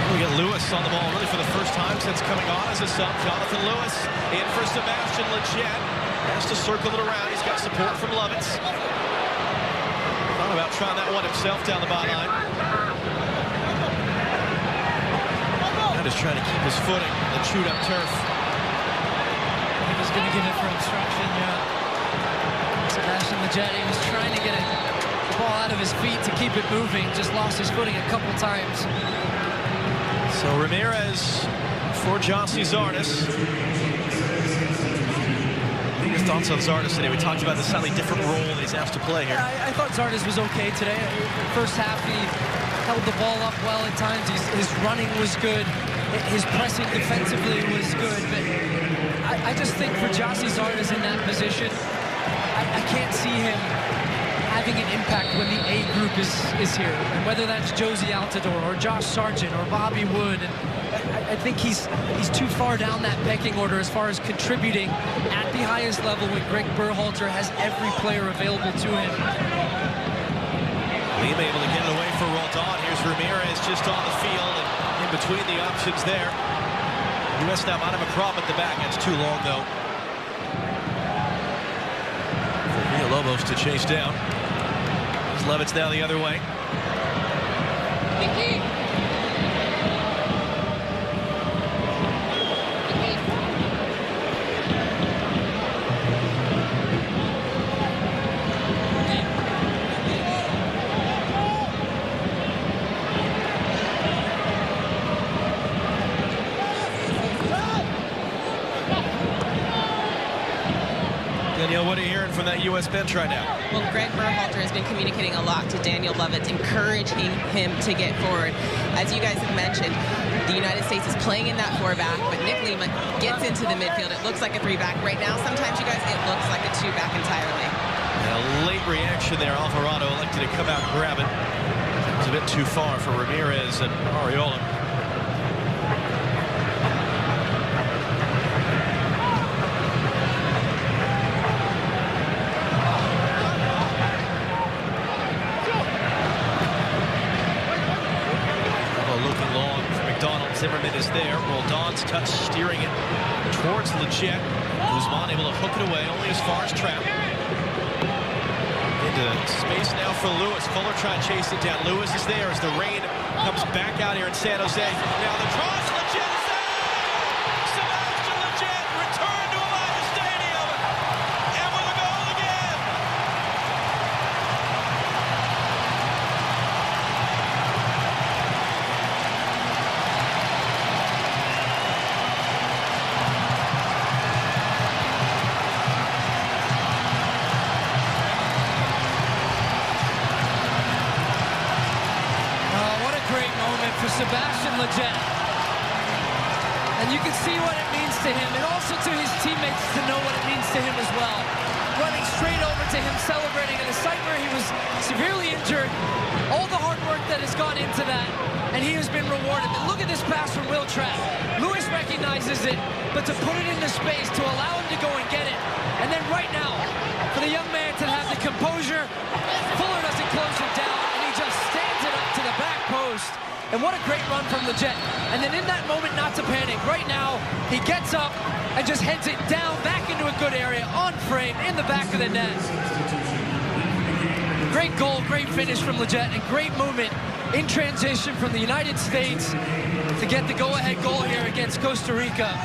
We get Lewis on the ball really for the first time since coming on as a sub. Jonathan Lewis in for Sebastian Lletget. Has to circle it around. He's got support from Lovitz. Thought about trying that one himself down the byline. Now just trying to keep his footing on the chewed up turf. He was going to give it for obstruction, yeah. Sebastian Lletget, he was trying to get it. Ball out of his feet to keep it moving, just lost his footing a couple times. So Ramirez for Jossie Zardes. What are your thoughts on Zardes today? We talked about the slightly different role that he's asked to play here. I thought Zardes was okay today. First half, he held the ball up well at times. His running was good. His pressing defensively was good. But I just think for Jossie Zardes in that position, I can't see him having an impact when the A group is here, and whether that's Josie Altidore or Josh Sargent or Bobby Wood. And I think he's too far down that pecking order as far as contributing at the highest level when Greg Berhalter has every player available to him. Lima able to get it away for Roldan. Here's Ramirez just on the field and in between the options there. U.S. now might have a problem at the back. That's too long though for Villalobos to chase down. Lovitz now the other way. Danielle, what are you hearing from that U.S. bench right now? Well, Greg Berhalter has been communicating a lot to Daniel Lovitz, encouraging him to get forward. As you guys have mentioned, the United States is playing in that 4-back, but Nick Lima gets into the midfield. It looks like a 3-back. Right now, sometimes, you guys, it looks like a 2-back entirely. And a late reaction there. Alvarado elected to come out and grab it. It was a bit too far for Ramirez and Areola. there. Roldan's touch steering it towards Leggett. Guzman able to hook it away, only as far as Trapp. Into space now for Lewis. Fuller trying to chase it down. Lewis is there as the rain comes back out here in San Jose. Now the cross, Leggett is there! Sebastian Leggett returned to Alaska Stadium, and with a goal again! Great moment for Sebastian Leggett. And you can see what it means to him, and also to his teammates to know what it means to him as well. Running straight over to him, celebrating at a site where he was severely injured. All the hard work that has gone into that, and he has been rewarded. And look at this pass from Will Trapp. Lewis recognizes it, but to put it into space, to allow him to go and get it. And then right now, for the young man to have the composure, Fuller doesn't close it down, and he just stands it up to the back post. And what a great run from Leggett. And then in that moment, not to panic. Right now, he gets up and just heads it down, back into a good area, on frame, in the back of the net. Great goal, great finish from Leggett, and great movement in transition from the United States to get the go-ahead goal here against Costa Rica.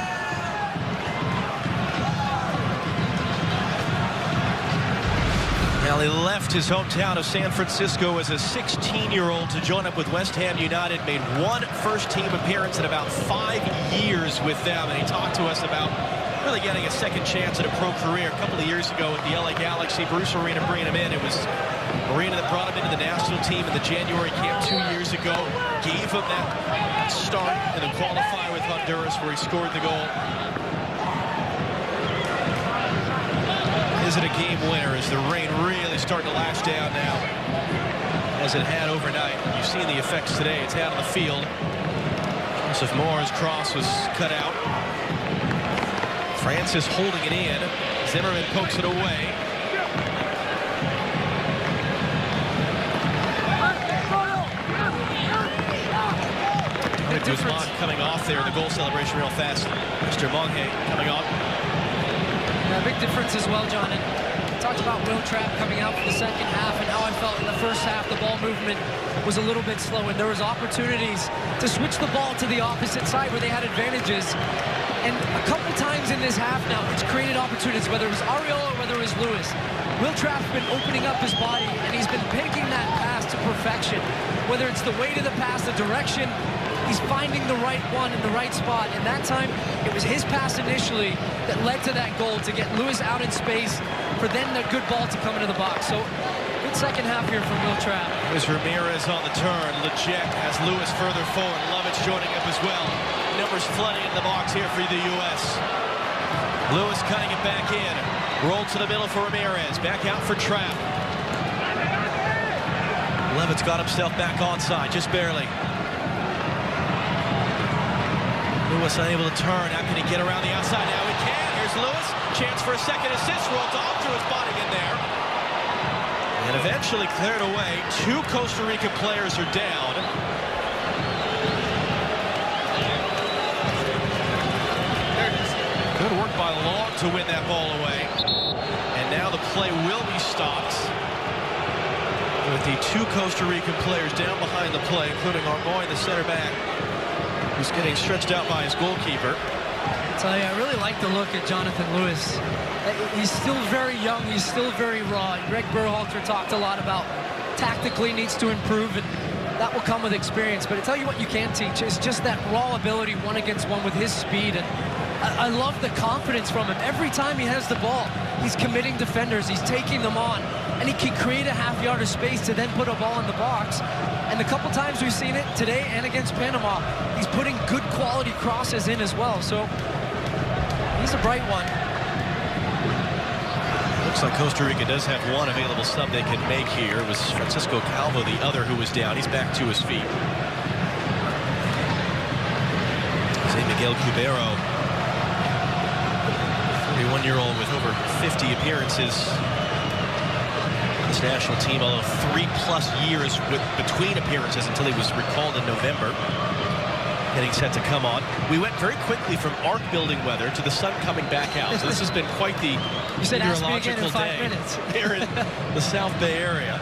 Well, he left his hometown of San Francisco as a 16-year-old to join up with West Ham United. Made one first-team appearance in about 5 years with them, and he talked to us about really getting a second chance at a pro career. A couple of years ago with the LA Galaxy, Bruce Arena bringing him in. It was Arena that brought him into the national team in the January camp 2 years ago. Gave him that start in the qualifier with Honduras where he scored the goal. Is it a game winner? Is the rain really starting to lash down now, as it had overnight? You've seen the effects today it's had on the field. Joseph Moore's cross was cut out. Francis holding it in. Zimmerman pokes it away. Guzman coming off there in the goal celebration real fast. Mr. Monge coming on. Big difference as well, John. And talked about Will Trapp coming out for the second half, and how I felt in the first half the ball movement was a little bit slow, and there was opportunities to switch the ball to the opposite side where they had advantages. And a couple times in this half now, it's created opportunities, whether it was Arriola or whether it was Lewis. Will Trapp's been opening up his body, and he's been picking that pass to perfection. Whether it's the weight of the pass, the direction, he's finding the right one in the right spot. And that time, it was his pass initially that led to that goal, to get Lewis out in space for then the good ball to come into the box. So, good second half here from Will Trapp. There's Ramirez on the turn. Leggett has Lewis further forward. Lovitz joining up as well. Numbers flooding in the box here for the U.S. Lewis cutting it back in. Rolled to the middle for Ramirez. Back out for Trapp. Levitt's got himself back onside, just barely. Lewis unable to turn. How can he get around the outside? Now he can. Here's Lewis. Chance for a second assist. Roldan threw his body in there. And eventually cleared away. 2 Costa Rica players are down. Good work by Long to win that ball away. And now the play will be stopped, with the 2 Costa Rican players down behind the play, including Armoy, the center back, who's getting stretched out by his goalkeeper. I tell you, I really like the look at Jonathan Lewis. He's still very young. He's still very raw. Greg Berhalter talked a lot about tactically needs to improve, and that will come with experience. But I tell you what you can teach is just that raw ability, 1-against-1 with his speed. And I love the confidence from him. Every time he has the ball, he's committing defenders. He's taking them on. And he can create a half-yard of space to then put a ball in the box. And the couple times we've seen it today and against Panama, he's putting good quality crosses in as well. So he's a bright one. Looks like Costa Rica does have one available sub they can make here. It was Francisco Calvo, the other, who was down. He's back to his feet. Jose Miguel Cubero, 31-year-old with over 50 appearances. This national team, although 3+ years between appearances until he was recalled in November. getting set to come on. We went very quickly from arc building weather to the sun coming back out. So this has been quite the You said ask me again meteorological in 5 day minutes. here in the South Bay area.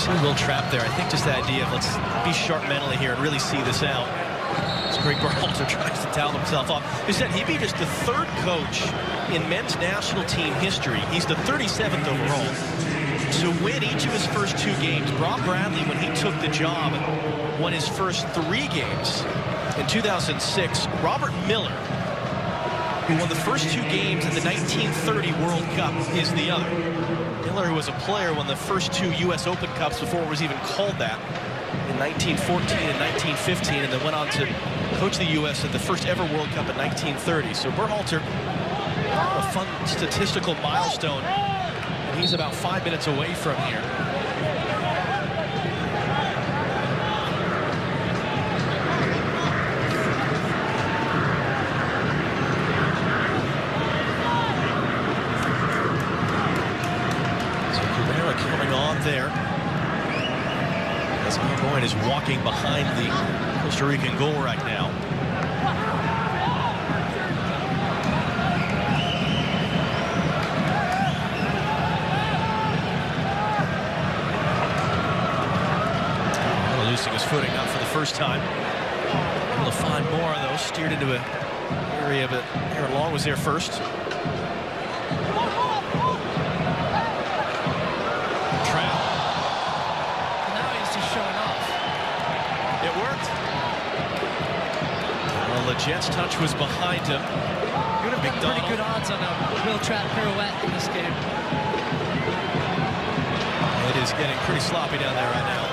A little trap there. I think just the idea of let's be sharp mentally here and really see this out. As Greg Berhalter tries to towel himself off. He said he'd be just the 3rd coach in men's national team history. He's the 37th overall to win each of his first 2 games. Bob Bradley, when he took the job, won his first 3 games. In 2006, Robert Miller, who won the first 2 games in the 1930 World Cup, is the other. Miller, who was a player, won the first 2 U.S. Open Cups before it was even called that in 1914 and 1915, and then went on to coach the U.S. at the first ever World Cup in 1930. So Berhalter, a fun statistical milestone, and he's about 5 minutes away from here. There as Boyd is walking behind the Costa Rican goal right now. Losing his footing, not for the first time. Able to find more of those, steered into an area, but Aaron Long was there first. Jet's touch was behind him. You're going to have pretty good odds on a real trap pirouette in this game. It is getting pretty sloppy down there right now.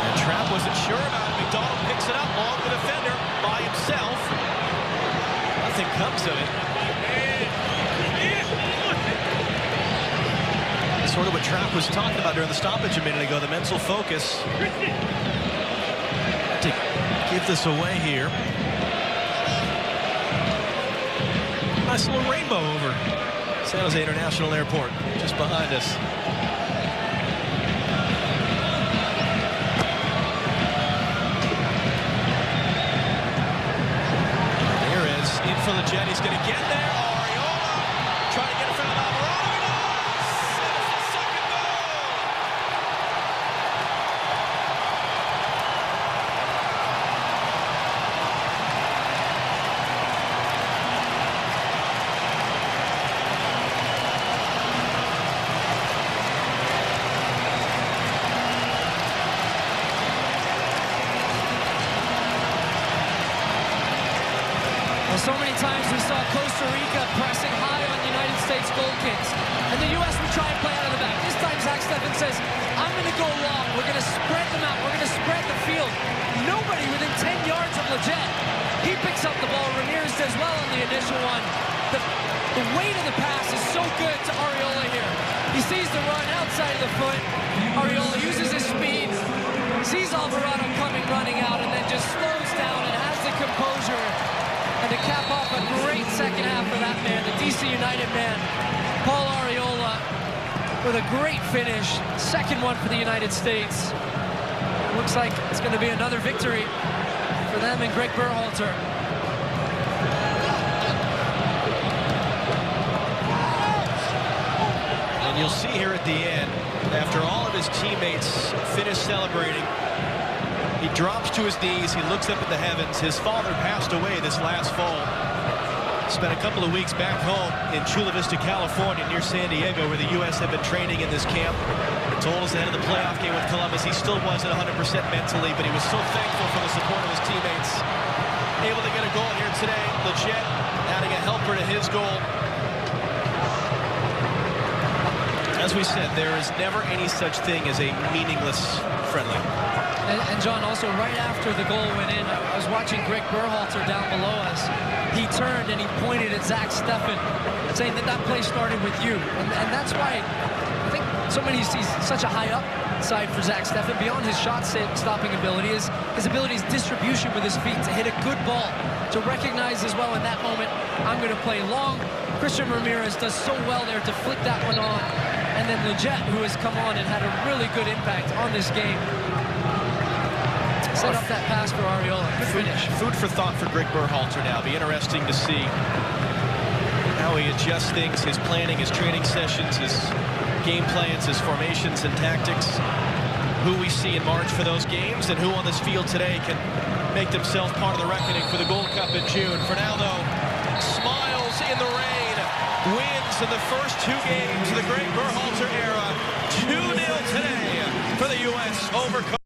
And Trapp wasn't sure about it. McDonald picks it up. Long the defender by himself. Nothing comes of it. Sort of what Trapp was talking about during the stoppage a minute ago, the mental focus to give this away here. Nice little rainbow over San Jose International Airport, just behind us. There is in for the Jet. He's going to get there. Ariola trying to get in front of Alvarado. So many times we saw Costa Rica pressing high on United States goal kicks, and the U.S. would try and play out of the back. This time Zach Steffen says, I'm going to go long. We're going to spread them out. We're going to spread the field. Nobody within 10 yards of Leggett. He picks up the ball. Ramirez does well on the initial one. The weight of the pass is so good to Ariola here. He sees the run outside of the foot. Ariola uses his speed, sees Alvarado coming, running out, and then just slows down and has the composure. And to cap off a great second half for that man, the DC United man, Paul Ariola, with a great finish. Second one for the United States. Looks like it's going to be another victory for them and Greg Berhalter. And you'll see here at the end, after all of his teammates finish celebrating, he drops to his knees, he looks up at the heavens. His father passed away this last fall. Spent a couple of weeks back home in Chula Vista, California, near San Diego, where the U.S. had been training in this camp. He told us ahead of the playoff game with Columbus, he still wasn't 100% mentally, but he was so thankful for the support of his teammates. Able to get a goal here today. Leggett adding a helper to his goal. As we said, there is never any such thing as a meaningless friendly. And John, also right after the goal went in, I was watching Greg Berhalter down below us. He turned and he pointed at Zach Steffen, saying that that play started with you. And that's why I think so many see such a high upside for Zach Steffen. Beyond his shot-stopping ability, his ability is distribution with his feet, to hit a good ball, to recognize as well in that moment, I'm going to play long. Christian Ramirez does so well there to flick that one on. And then Leggett, who has come on and had a really good impact on this game, set up that pass for Arriola. Good finish. Food for thought for Greg Berhalter now. Be interesting to see how he adjusts things, his planning, his training sessions, his game plans, his formations and tactics. Who we see in March for those games, and who on this field today can make themselves part of the reckoning for the Gold Cup in June. For now, though, smiles in the rain, wins in the first 2 games of the Greg Berhalter era. 2-0 today for the U.S. over